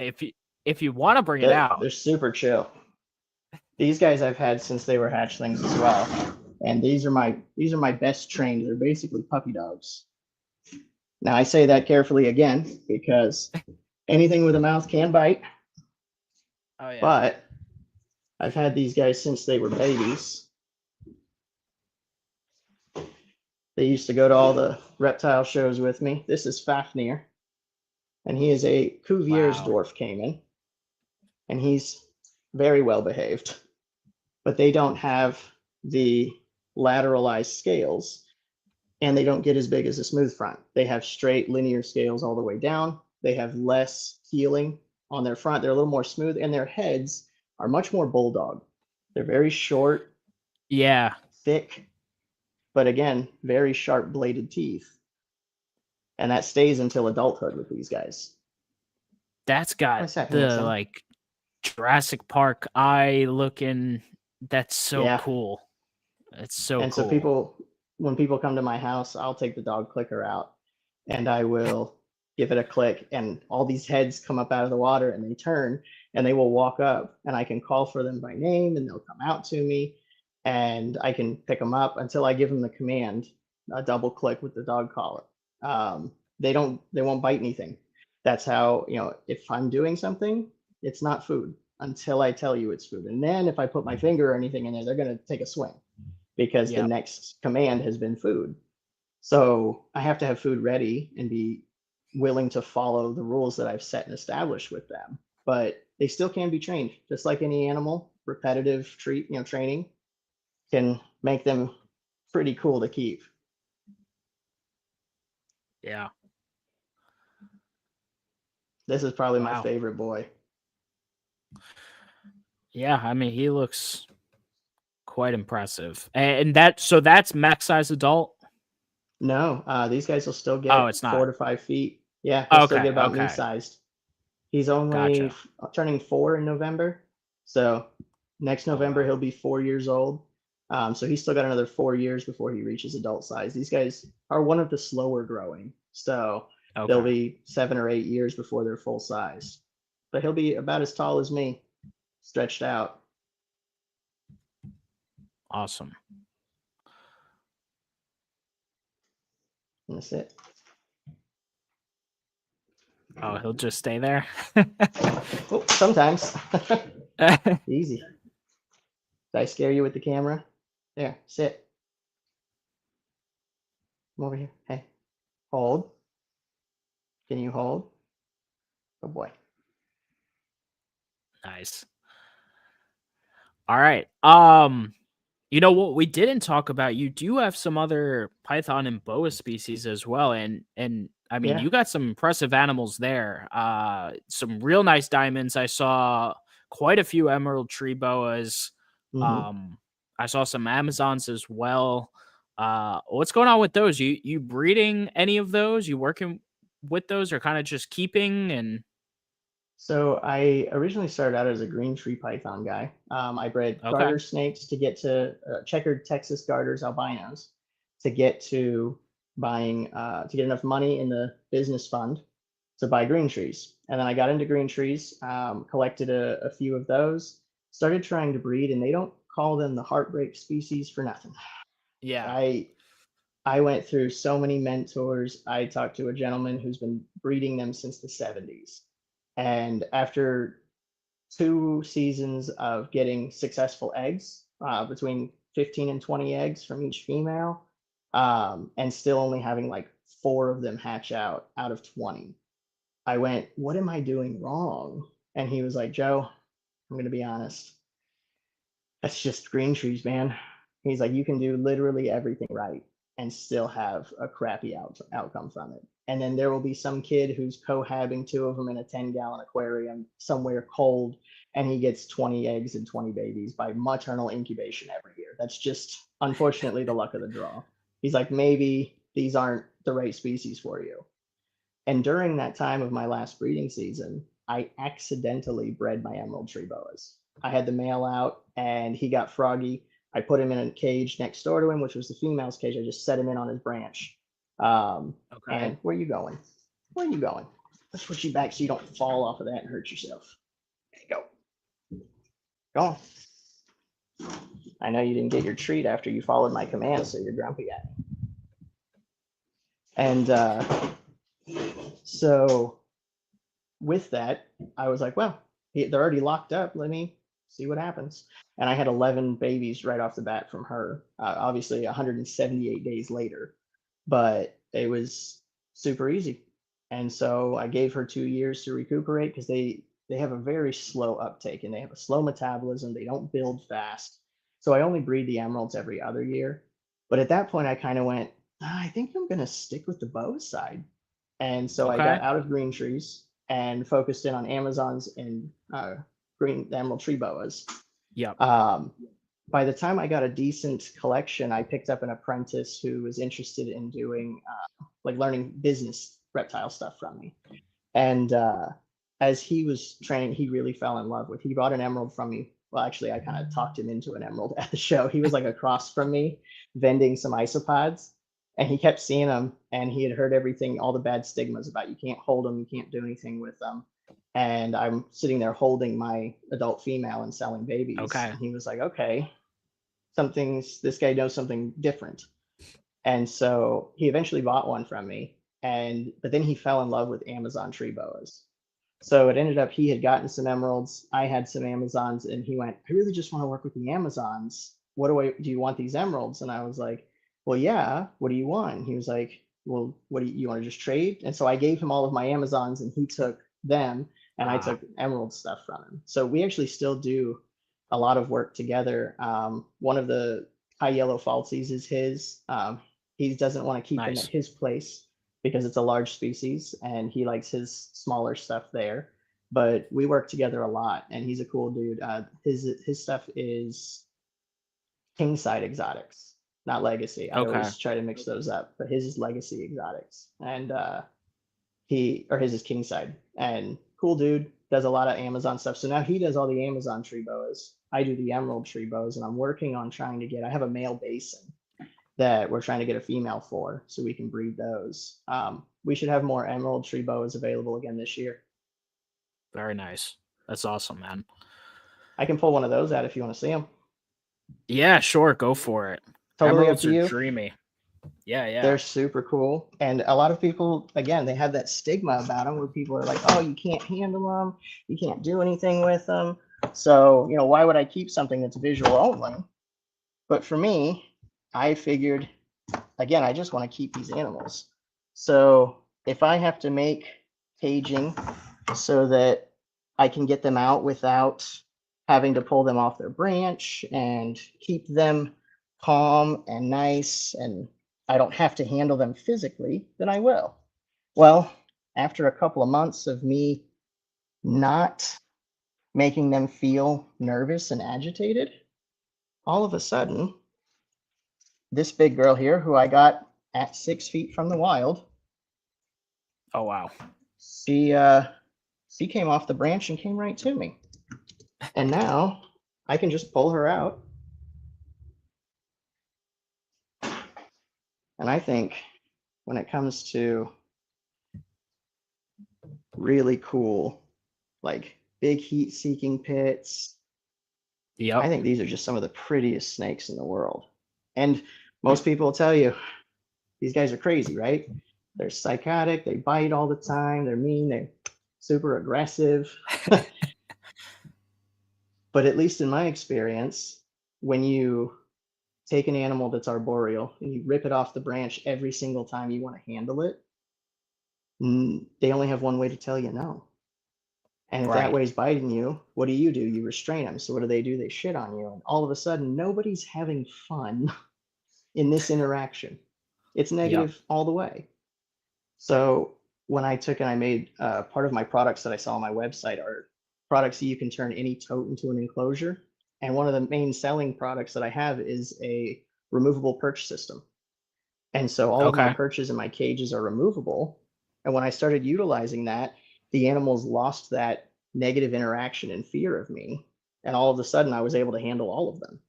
A: If you want to bring it out.
B: They're super chill. These guys I've had since they were hatchlings as well. And these are my best trained. They're basically puppy dogs. Now I say that carefully again because anything with a mouth can bite.
A: Oh yeah.
B: But I've had these guys since they were babies. They used to go to all the reptile shows with me. This is Fafnir, and he is a Cuvier's
A: Wow.
B: dwarf caiman, and he's very well behaved. But they don't have the lateralized scales, and they don't get as big as a smooth front. They have straight linear scales all the way down. They have less healing on their front. They're a little more smooth, and their heads are much more bulldog. They're very short,
A: Yeah.
B: thick, but again, very sharp bladed teeth. And that stays until adulthood with these guys.
A: That's got
B: What's that,
A: the
B: handsome?
A: like Jurassic Park eye looking. That's so
B: Yeah.
A: cool. It's so
B: And
A: cool.
B: so when people come to my house, I'll take the dog clicker out and I will give it a click, and all these heads come up out of the water and they turn and they will walk up, and I can call for them by name and they'll come out to me, and I can pick them up until I give them the command, a double click with the dog collar. They won't bite anything. That's how, if I'm doing something, it's not food until I tell you it's food. And then if I put my finger or anything in there, they're going to take a swing because the
A: Yep.
B: next command has been food. So I have to have food ready and be willing to follow the rules that I've set and established with them. But they still can be trained, just like any animal. Repetitive training can make them pretty cool to keep.
A: Yeah.
B: This is probably my
A: Wow.
B: favorite boy.
A: Yeah, I mean, he looks quite impressive. And that's max size adult?
B: No, these guys will still
A: Oh,
B: get
A: it's
B: 4
A: not.
B: to 5 feet. Yeah, he'll still
A: Okay,
B: get about me
A: okay.
B: sized. He's only
A: Gotcha.
B: turning 4 in November. So next
A: Oh,
B: November,
A: wow.
B: he'll be 4 years old. So he's still got another 4 years before he reaches adult size. These guys are one of the slower growing. So they'll
A: Okay.
B: be 7 or 8 years before they're full size. But he'll be about as tall as me, stretched out.
A: Awesome.
B: And that's it.
A: Oh, he'll just stay there?
B: Oh, sometimes. Easy. Did I scare you with the camera? There, sit. Come over here. Hey, hold. Can you hold? Oh boy.
A: Nice. All right. You know what we didn't talk about? You do have some other python and boa species as well, and I mean,
B: Yeah.
A: you got some impressive animals there. Some real nice diamonds. I saw quite a few emerald tree boas.
B: Mm-hmm.
A: I saw some Amazons as well. What's going on with those? You breeding any of those? You working with those, or kind of just keeping? And
B: So I originally started out as a green tree python guy. I bred
A: okay,
B: garter snakes to get to checkered Texas garters albinos to get to buying to get enough money in the business fund to buy green trees. And then I got into green trees, collected a few of those, started trying to breed, and they don't call them the heartbreak species for nothing.
A: yeah,
B: I went through so many mentors. I talked to a gentleman who's been breeding them since the 70s. And after 2 seasons of getting successful eggs, between 15 and 20 eggs from each female, and still only having like 4 of them hatch out of 20, I went, what am I doing wrong? And he was like, Joe, I'm going to be honest. That's just green trees, man. He's like, you can do literally everything right. and still have a crappy outcome from it. And then there will be some kid who's cohabbing two of them in a 10-gallon aquarium somewhere cold, and he gets 20 eggs and 20 babies by maternal incubation every year. That's just, unfortunately, the luck of the draw. He's like, maybe these aren't the right species for you. And during that time of my last breeding season, I accidentally bred my emerald tree boas. I had the male out and he got froggy. I put him in a cage next door to him, which was the female's cage. I just set him in on his branch.
A: Okay.
B: And where are you going? Where are you going? Let's put you back so you don't fall off of that and hurt yourself. There you go. Go on. I know you didn't get your treat after you followed my command, so you're grumpy at me. And so with that, I was like, well, they're already locked up. Let me see what happens. And I had 11 babies right off the bat from her, obviously 178 days later, but it was super easy. And so I gave her 2 years to recuperate because they have a very slow uptake and they have a slow metabolism. They don't build fast. So I only breed the emeralds every other year. But at that point, I kind of went, I think I'm going to stick with the boa side. And so I got out of green trees and focused in on Amazons and green emerald tree boas.
A: Yep.
B: By the time I got a decent collection, I picked up an apprentice who was interested in doing like learning business reptile stuff from me. And as he was training, he really fell in love with. He bought an emerald from me. Well, actually, I kind of talked him into an emerald at the show. He was like across from me, vending some isopods. And he kept seeing them, and he had heard everything, all the bad stigmas about you can't hold them, you can't do anything with them. And I'm sitting there holding my adult female and selling babies.
A: Okay.
B: And he was like, okay, this guy knows something different. And so he eventually bought one from me. But then he fell in love with Amazon tree boas. So it ended up he had gotten some emeralds. I had some Amazons, and he went, I really just want to work with the Amazons. Do you want these emeralds? And I was like, well, yeah, what do you want? And he was like, well, what do you want to just trade? And so I gave him all of my Amazons and he took them and I took emerald stuff from him. So we actually still do a lot of work together. One of the high yellow falsies is his. He doesn't want to keep them at his place because it's a large species and he likes his smaller stuff there. But we work together a lot and he's a cool dude. His stuff is kingside exotics. Not legacy. I always try to mix those up, but his is legacy exotics, and his is kingside. And cool dude, does a lot of Amazon stuff. So now he does all the Amazon tree boas. I do the emerald tree boas, and I'm working on trying to I have a male basin that we're trying to get a female for, so we can breed those. We should have more emerald tree boas available again this year.
A: Very nice. That's awesome, man.
B: I can pull one of those out if you want to see them.
A: Yeah, sure. Go for it.
B: Totally
A: Emeralds
B: up to you.
A: Are dreamy. Yeah.
B: They're super cool. And a lot of people, again, they have that stigma about them where people are like, oh, you can't handle them. You can't do anything with them. So, why would I keep something that's visual only? But for me, I figured, again, I just want to keep these animals. So if I have to make caging so that I can get them out without having to pull them off their branch and keep them calm and nice, and I don't have to handle them physically, then I will. Well, after a couple of months of me not making them feel nervous and agitated, all of a sudden, this big girl here, who I got at 6 feet from the wild.
A: Oh, wow.
B: She came off the branch and came right to me. And now I can just pull her out. And I think when it comes to really cool, like big heat-seeking pits, I think these are just some of the prettiest snakes in the world. And most people will tell you, these guys are crazy, right? They're psychotic, they bite all the time, they're mean, they're super aggressive. But at least in my experience, when you take an animal that's arboreal and you rip it off the branch every single time you want to handle it, they only have one way to tell you no. And if that way's biting you, what do? You restrain them. So what do? They shit on you. And all of a sudden, nobody's having fun in this interaction. It's
A: Yep.
B: negative all the way. So when I took and I made part of my products that I saw on my website are products that you can turn any tote into an enclosure. And one of the main selling products that I have is a removable perch system. And so all of my
A: Okay.
B: perches and my cages are removable. And when I started utilizing that, the animals lost that negative interaction and fear of me. And all of a sudden, I was able to handle all of them.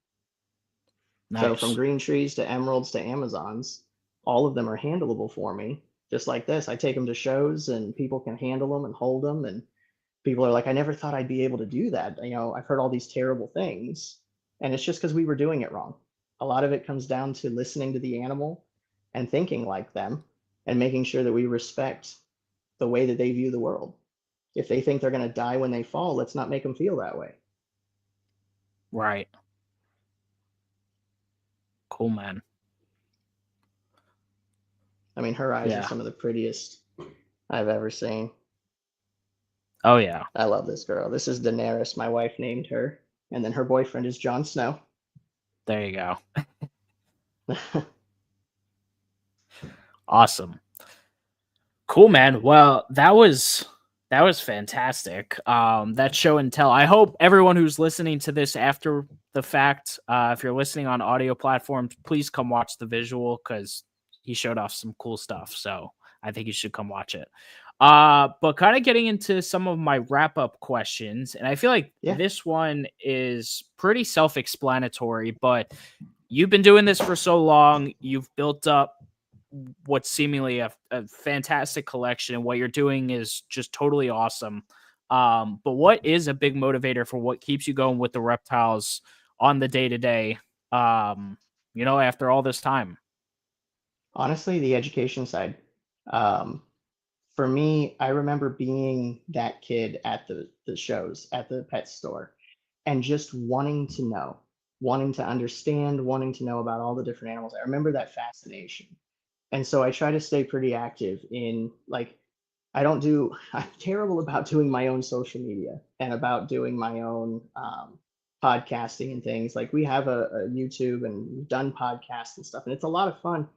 B: So from
A: Nice.
B: green trees to emeralds to Amazons, all of them are handleable for me. Just like this, I take them to shows and people can handle them and hold them. And people are like, I never thought I'd be able to do that. I've heard all these terrible things. And it's just because we were doing it wrong. A lot of it comes down to listening to the animal and thinking like them and making sure that we respect the way that they view the world. If they think they're going to die when they fall, let's not make them feel that way.
A: Right. Cool, man.
B: I mean, her eyes are
A: Yeah.
B: some of the prettiest I've ever seen.
A: Oh yeah.
B: I love this girl. This is Daenerys. My wife named her. And then her boyfriend is Jon Snow.
A: There you go. Awesome. Cool, man. Well, that was fantastic. That show and tell. I hope everyone who's listening to this after the fact, if you're listening on audio platforms, please come watch the visual because he showed off some cool stuff. So I think you should come watch it. But kind of getting into some of my wrap up questions, and I feel like
B: Yeah.
A: this one is pretty self explanatory, but you've been doing this for so long, you've built up what's seemingly a fantastic collection, and what you're doing is just totally awesome. But what is a big motivator for what keeps you going with the reptiles on the day to day? After all this time.
B: Honestly, the education side. Um, for me, I remember being that kid at the shows, at the pet store, and just wanting to know, wanting to understand, wanting to know about all the different animals. I remember that fascination. And so I try to stay pretty active in like I'm terrible about doing my own social media and about doing my own podcasting and things. Like we have a YouTube and we've done podcasts and stuff, and it's a lot of fun.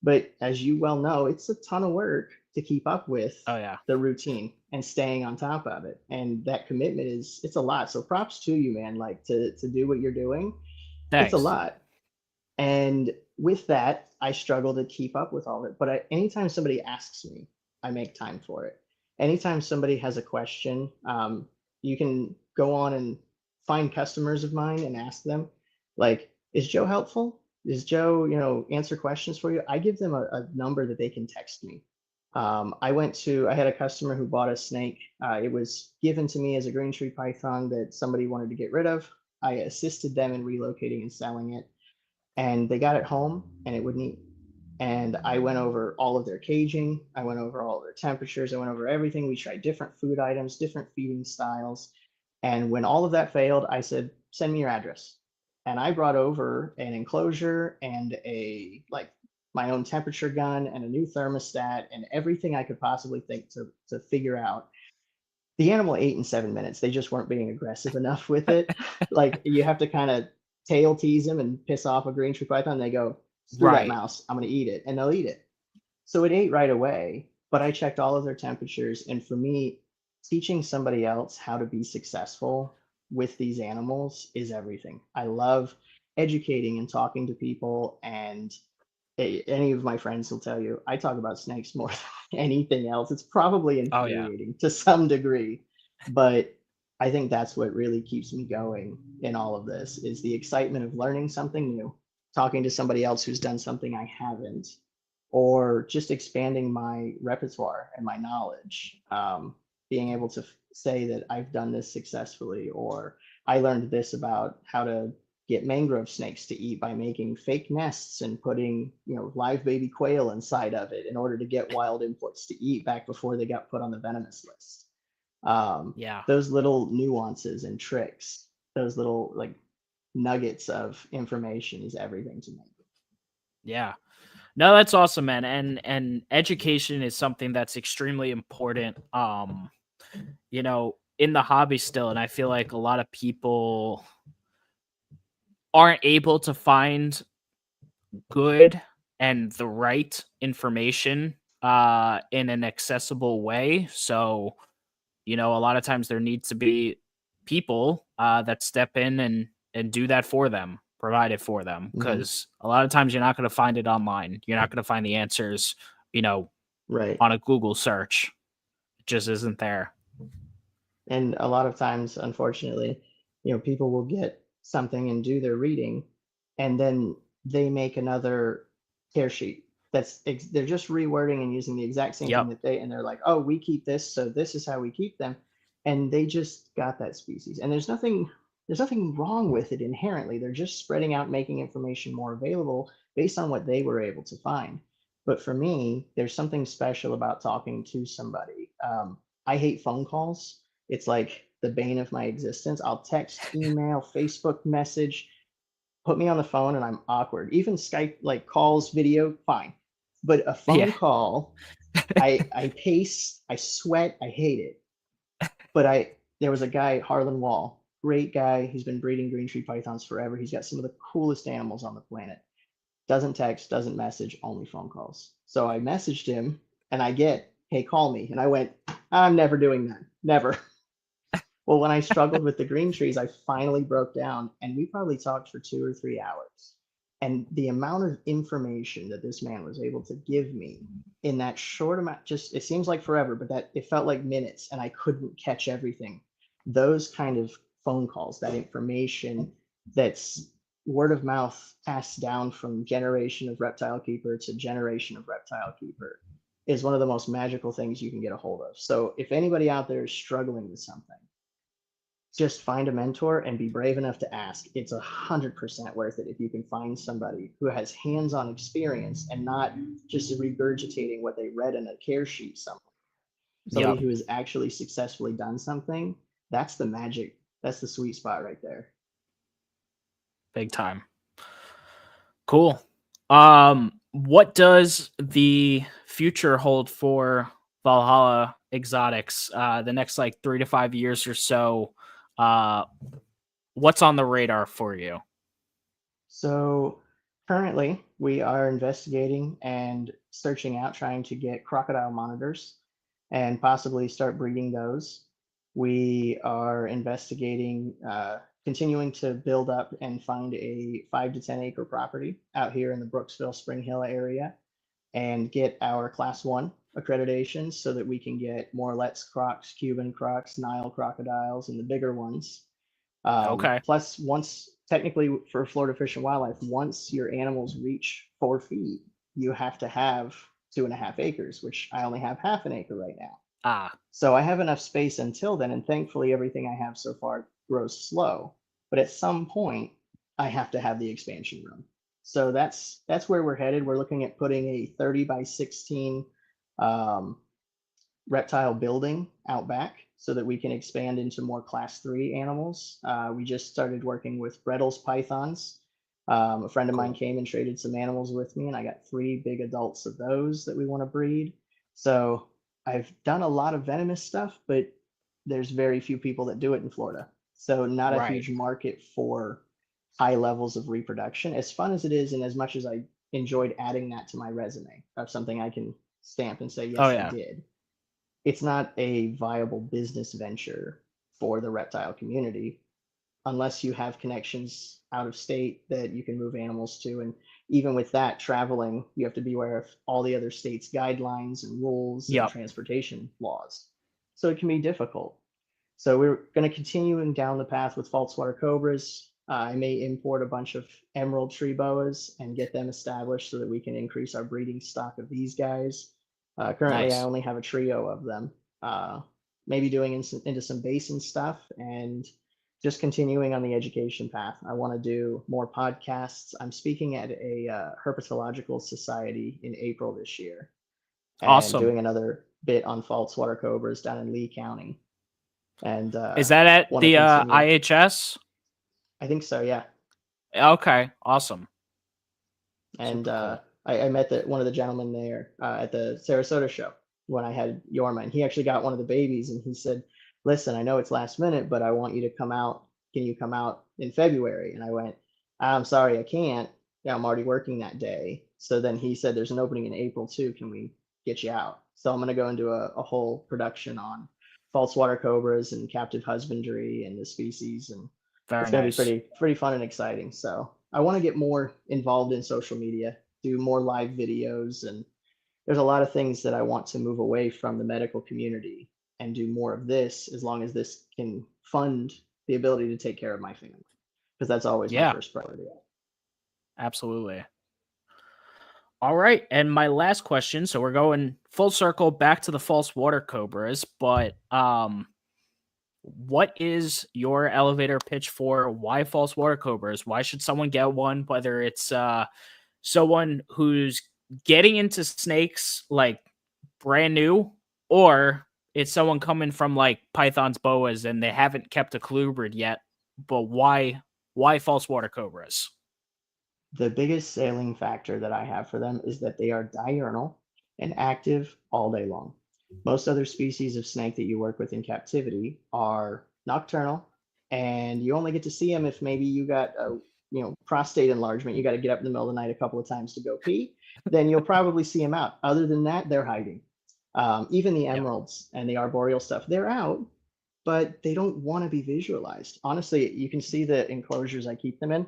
B: But as you well know, it's a ton of work to keep up with
A: Oh yeah.
B: the routine and staying on top of it. And that commitment it's a lot. So props to you, man. Like to do what you're doing, it's a
A: Thanks.
B: lot. And with that, I struggle to keep up with all of it. But anytime somebody asks me, I make time for it. Anytime somebody has a question, you can go on and find customers of mine and ask them, like, is Joe helpful? Is Joe, answer questions for you? I give them a number that they can text me. I had a customer who bought a snake. It was given to me as a green tree python that somebody wanted to get rid of. I assisted them in relocating and selling it, and they got it home and it wouldn't eat. And I went over all of their caging. I went over all of their temperatures. I went over everything. We tried different food items, different feeding styles. And when all of that failed, I said, send me your address. And I brought over an enclosure and my own temperature gun and a new thermostat and everything I could possibly think to figure out. The animal ate in 7 minutes. They just weren't being aggressive enough with it. Like you have to kind of tail tease them and piss off a green tree python. They go, screw that
A: Right.
B: mouse, I'm going to eat it. And they'll eat it. So it ate right away, but I checked all of their temperatures. And for me, teaching somebody else how to be successful with these animals is everything. I love educating and talking to people. And any of my friends will tell you, I talk about snakes more than anything else. It's probably
A: Oh yeah.
B: infuriating to some degree, but I think that's what really keeps me going in all of this is the excitement of learning something new, talking to somebody else who's done something I haven't, or just expanding my repertoire and my knowledge. Being able to say that I've done this successfully, or I learned this about how to get mangrove snakes to eat by making fake nests and putting live baby quail inside of it in order to get wild imports to eat back before they got put on the venomous list.
A: Yeah.
B: Those little nuances and tricks, those little like nuggets of information is everything to me.
A: Yeah. No, that's awesome, man. And education is something that's extremely important. In the hobby still, and I feel like a lot of people aren't able to find good and the right information in an accessible way. So, you know, a lot of times there needs to be people that step in and do that for them, provide it for them,
B: Mhm.
A: because a lot of times you're not going to find it online. You're not going to find the answers, you know,
B: Right.
A: on a Google search. It just isn't there.
B: And a lot of times, unfortunately, people will get something and do their reading, and then they make another tear sheet. They're just rewording and using the exact same thing
A: Yep.
B: that and they're like, oh, we keep this, so this is how we keep them, and they just got that species. And there's nothing wrong with it inherently. They're just spreading out, making information more available based on what they were able to find. But for me, there's something special about talking to somebody. I hate phone calls. It's like the bane of my existence. I'll text, email, Facebook message, put me on the phone and I'm awkward. Even Skype, like calls, video, fine. But a
A: Yeah.
B: phone call, I pace, I sweat, I hate it. But there was a guy, Harlan Wall, great guy. He's been breeding green tree pythons forever. He's got some of the coolest animals on the planet. Doesn't text, doesn't message, only phone calls. So I messaged him and I get, hey, call me. And I went, I'm never doing that. Never. Well, when I struggled with the green trees, I finally broke down and we probably talked for 2 or 3 hours. And the amount of information that this man was able to give me in that short amount, just it seems like forever, but that it felt like minutes and I couldn't catch everything. Those kind of phone calls, that information that's word of mouth passed down from generation of reptile keeper to generation of reptile keeper is one of the most magical things you can get a hold of. So if anybody out there is struggling with something, just find a mentor and be brave enough to ask. It's 100% worth it if you can find somebody who has hands-on experience and not just regurgitating what they read in a care sheet somewhere. Somebody
A: Yep.
B: who has actually successfully done something. That's the magic. That's the sweet spot right there.
A: Big time. Cool. What does the future hold for Valhalla Exotics? The next like 3 to 5 years or so. Uh, what's on the radar for you?
B: So currently, we are investigating and searching out, trying to get crocodile monitors and possibly start breeding those. We are investigating, continuing to build up and find a 5 to 10 acre property out here in the Brooksville Spring Hill area and get our class one accreditations so that we can get more Let's Crocs, Cuban Crocs, Nile crocodiles, and the bigger ones.
A: Okay.
B: Plus, once technically for Florida Fish and Wildlife, once your animals reach 4 feet, you have to have 2.5 acres, which I only have half an acre right now.
A: Ah,
B: So I have enough space until then, and thankfully everything I have so far grows slow. But at some point, I have to have the expansion room. So that's where we're headed. We're looking at putting a 30 by 16 um, reptile building out back so that we can expand into more class 3 animals. We just started working with Brettles pythons. A friend of mine
A: cool.
B: came and traded some animals with me, and I got 3 big adults of those that we want to breed. So I've done a lot of venomous stuff, but there's very few people that do it in Florida. So not a
A: Right.
B: huge market for high levels of reproduction. As fun as it is, and as much as I enjoyed adding that to my resume of something I can stamp and say,
A: Oh
B: yes, I
A: yeah.
B: did, it's not a viable business venture for the reptile community unless you have connections out of state that you can move animals to. And even with that, traveling, you have to be aware of all the other states' guidelines and rules and
A: Yep.
B: transportation laws. So it can be difficult. So we're going to continue down the path with false water cobras. I may import a bunch of emerald tree boas and get them established so that we can increase our breeding stock of these guys. Currently, I
A: Nice.
B: only have a trio of them. Maybe doing into some basin stuff and just continuing on the education path. I want to do more podcasts. I'm speaking at a herpetological society in April this year and
A: Awesome.
B: doing another bit on false water cobras down in Lee County. And
A: Is that at
B: want to
A: the
B: continue.
A: IHS?
B: I think so, yeah.
A: Okay. Awesome.
B: And
A: Super cool.
B: I met one of the gentlemen there at the Sarasota show when I had Yorma, and he actually got one of the babies, and he said, "Listen, I know it's last minute, but I want you to come out. Can you come out in February?" And I went, "I'm sorry, I can't. yeah, I'm already working that day. So then he said, there's an opening in April too. Can we get you out? So I'm going to go into a whole production on false water cobras and captive husbandry and the species. And
A: Very
B: it's going to be
A: nice.
B: pretty fun and exciting. So I want to get more involved in social media, do more live videos. And there's a lot of things that I want to move away from the medical community and do more of this, as long as this can fund the ability to take care of my family, because that's always my
A: Yeah,
B: first priority.
A: absolutely. All right, and my last question. So we're going full circle back to the false water cobras, but what is your elevator pitch for why false water cobras? Why should someone get one? Whether it's someone who's getting into snakes like brand new, or it's someone coming from like pythons, boas, and they haven't kept a colubrid yet. But why false water cobras?
B: The biggest selling factor that I have for them is that they are diurnal and active all day long. Most other species of snake that you work with in captivity are nocturnal, and you only get to see them if maybe you got a prostate enlargement. You got to get up in the middle of the night a couple of times to go pee. Then you'll probably see them out. Other than that, they're hiding. Even the
A: Yep.
B: emeralds and the arboreal stuff, they're out, but they don't want to be visualized. Honestly, you can see the enclosures I keep them in.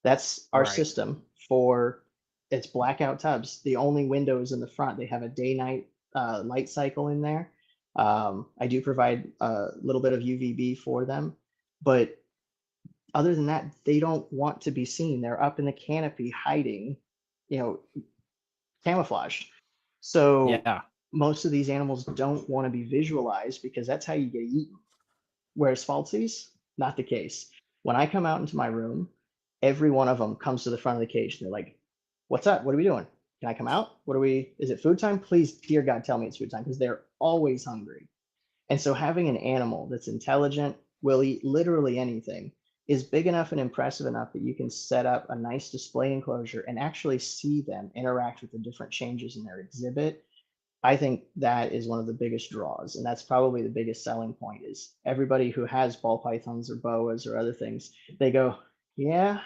B: That's our
A: Right.
B: system for it's blackout tubs. The only windows in the front. They have a day-night light cycle in there. I do provide a little bit of UVB for them, but other than that, they don't want to be seen. They're up in the canopy hiding, you know, camouflaged. So
A: Yeah.
B: most of these animals don't want to be visualized because that's how you get eaten. Whereas falsies, not the case. When I come out into my room, every one of them comes to the front of the cage. They're like, "What's up? What are we doing? Can I come out? What are we? Is it food time? Please, dear God, tell me it's food time," because they're always hungry. And so having an animal that's intelligent, will eat literally anything, is big enough and impressive enough that you can set up a nice display enclosure and actually see them interact with the different changes in their exhibit. I think that is one of the biggest draws, and that's probably the biggest selling point. Is everybody who has ball pythons or boas or other things, they go, yeah,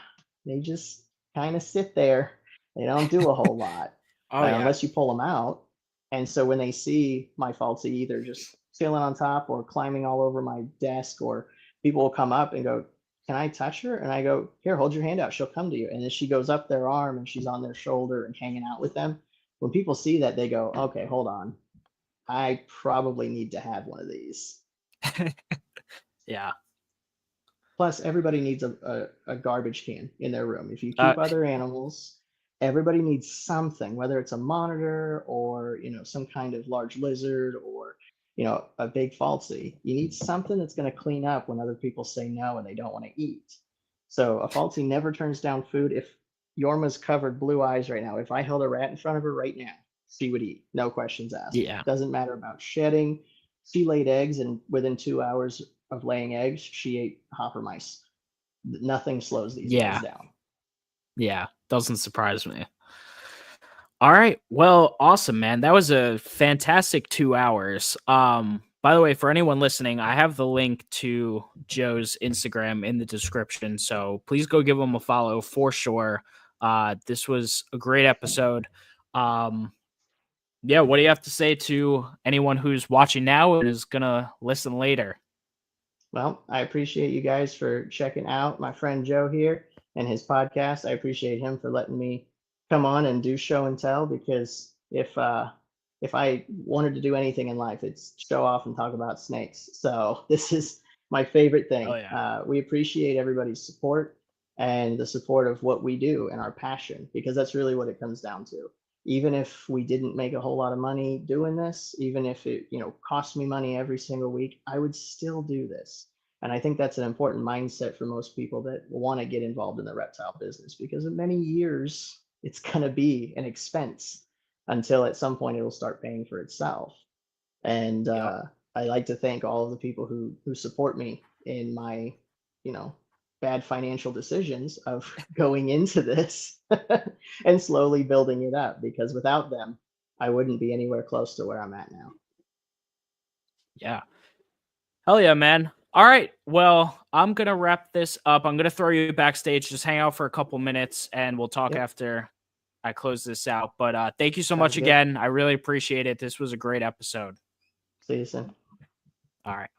B: they just kind of sit there. They don't do a whole lot
A: Oh yeah.
B: unless you pull them out. And so when they see my falsy either just chilling on top or climbing all over my desk, or people will come up and go, "Can I touch her?" And I go, "Here, hold your hand out. She'll come to you." And then she goes up their arm and she's on their shoulder and hanging out with them. When people see that, they go, "Okay, hold on. I probably need to have one of these."
A: Yeah.
B: Plus, everybody needs a garbage can in their room. If you
A: Uh,
B: keep other animals, everybody needs something, whether it's a monitor or some kind of large lizard or a big falsy. You need something that's going to clean up when other people say no and they don't want to eat. So a falsy never turns down food. If Yorma's covered blue eyes right now, if I held a rat in front of her right now, she would eat, no questions asked.
A: yeah.
B: Doesn't matter about shedding. She laid eggs, and within 2 hours of laying eggs, she ate hopper mice. Nothing slows these guys
A: Yeah.
B: down.
A: Yeah. Doesn't surprise me. All right. Well, awesome, man. That was a fantastic 2 hours. By the way, for anyone listening, I have the link to Joe's Instagram in the description. So please go give him a follow for sure. This was a great episode. Um, yeah, what do you have to say to anyone who's watching now and is gonna listen later?
B: Well, I appreciate you guys for checking out my friend Joe here and his podcast. I appreciate him for letting me come on and do show and tell, because if I wanted to do anything in life, it's show off and talk about snakes. So this is my favorite
A: Oh
B: thing.
A: yeah.
B: We appreciate everybody's support and the support of what we do and our passion, because that's really what it comes down to. Even if we didn't make a whole lot of money doing this, even if it cost me money every single week, I would still do this. And I think that's an important mindset for most people that want to get involved in the reptile business, because in many years it's going to be an expense until at some point it'll start paying for itself. And
A: Yep.
B: I like to thank all of the people who support me in my you know bad financial decisions of going into this and slowly building it up, because without them I wouldn't be anywhere close to where I'm at now.
A: Yeah. Hell yeah, man. All right. Well, I'm going to wrap this up. I'm going to throw you backstage. Just hang out for a couple minutes and we'll talk after I close this out. But thank you so much again. I really appreciate it. This was a great episode.
B: See you soon.
A: All right.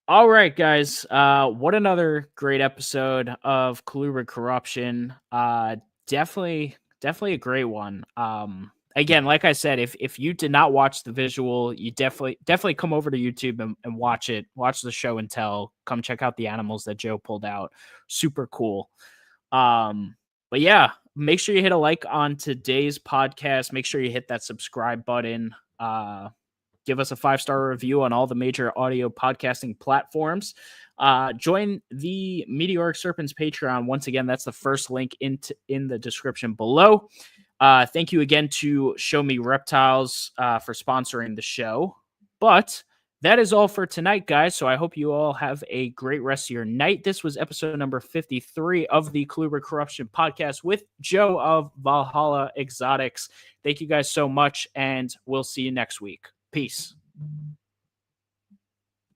A: All right, guys. What another great episode of Colubrid Corruption. Definitely a great one. Again, like I said, if you did not watch the visual, you definitely come over to YouTube and watch it. Watch the show and tell. Come check out the animals that Joe pulled out. Super cool. But yeah, make sure you hit a like on today's podcast. Make sure you hit that subscribe button. Give us a 5-star review on all the major audio podcasting platforms. Join the Meteoric Serpents Patreon. Once again, that's the first link in the description below. Thank you again to Show Me Reptiles for sponsoring the show. But that is all for tonight, guys. So I hope you all have a great rest of your night. This was episode number 53 of the Colubrid Corruption podcast with Joe of Valhalla Exotics. Thank you guys so much, and we'll see you next week. Peace.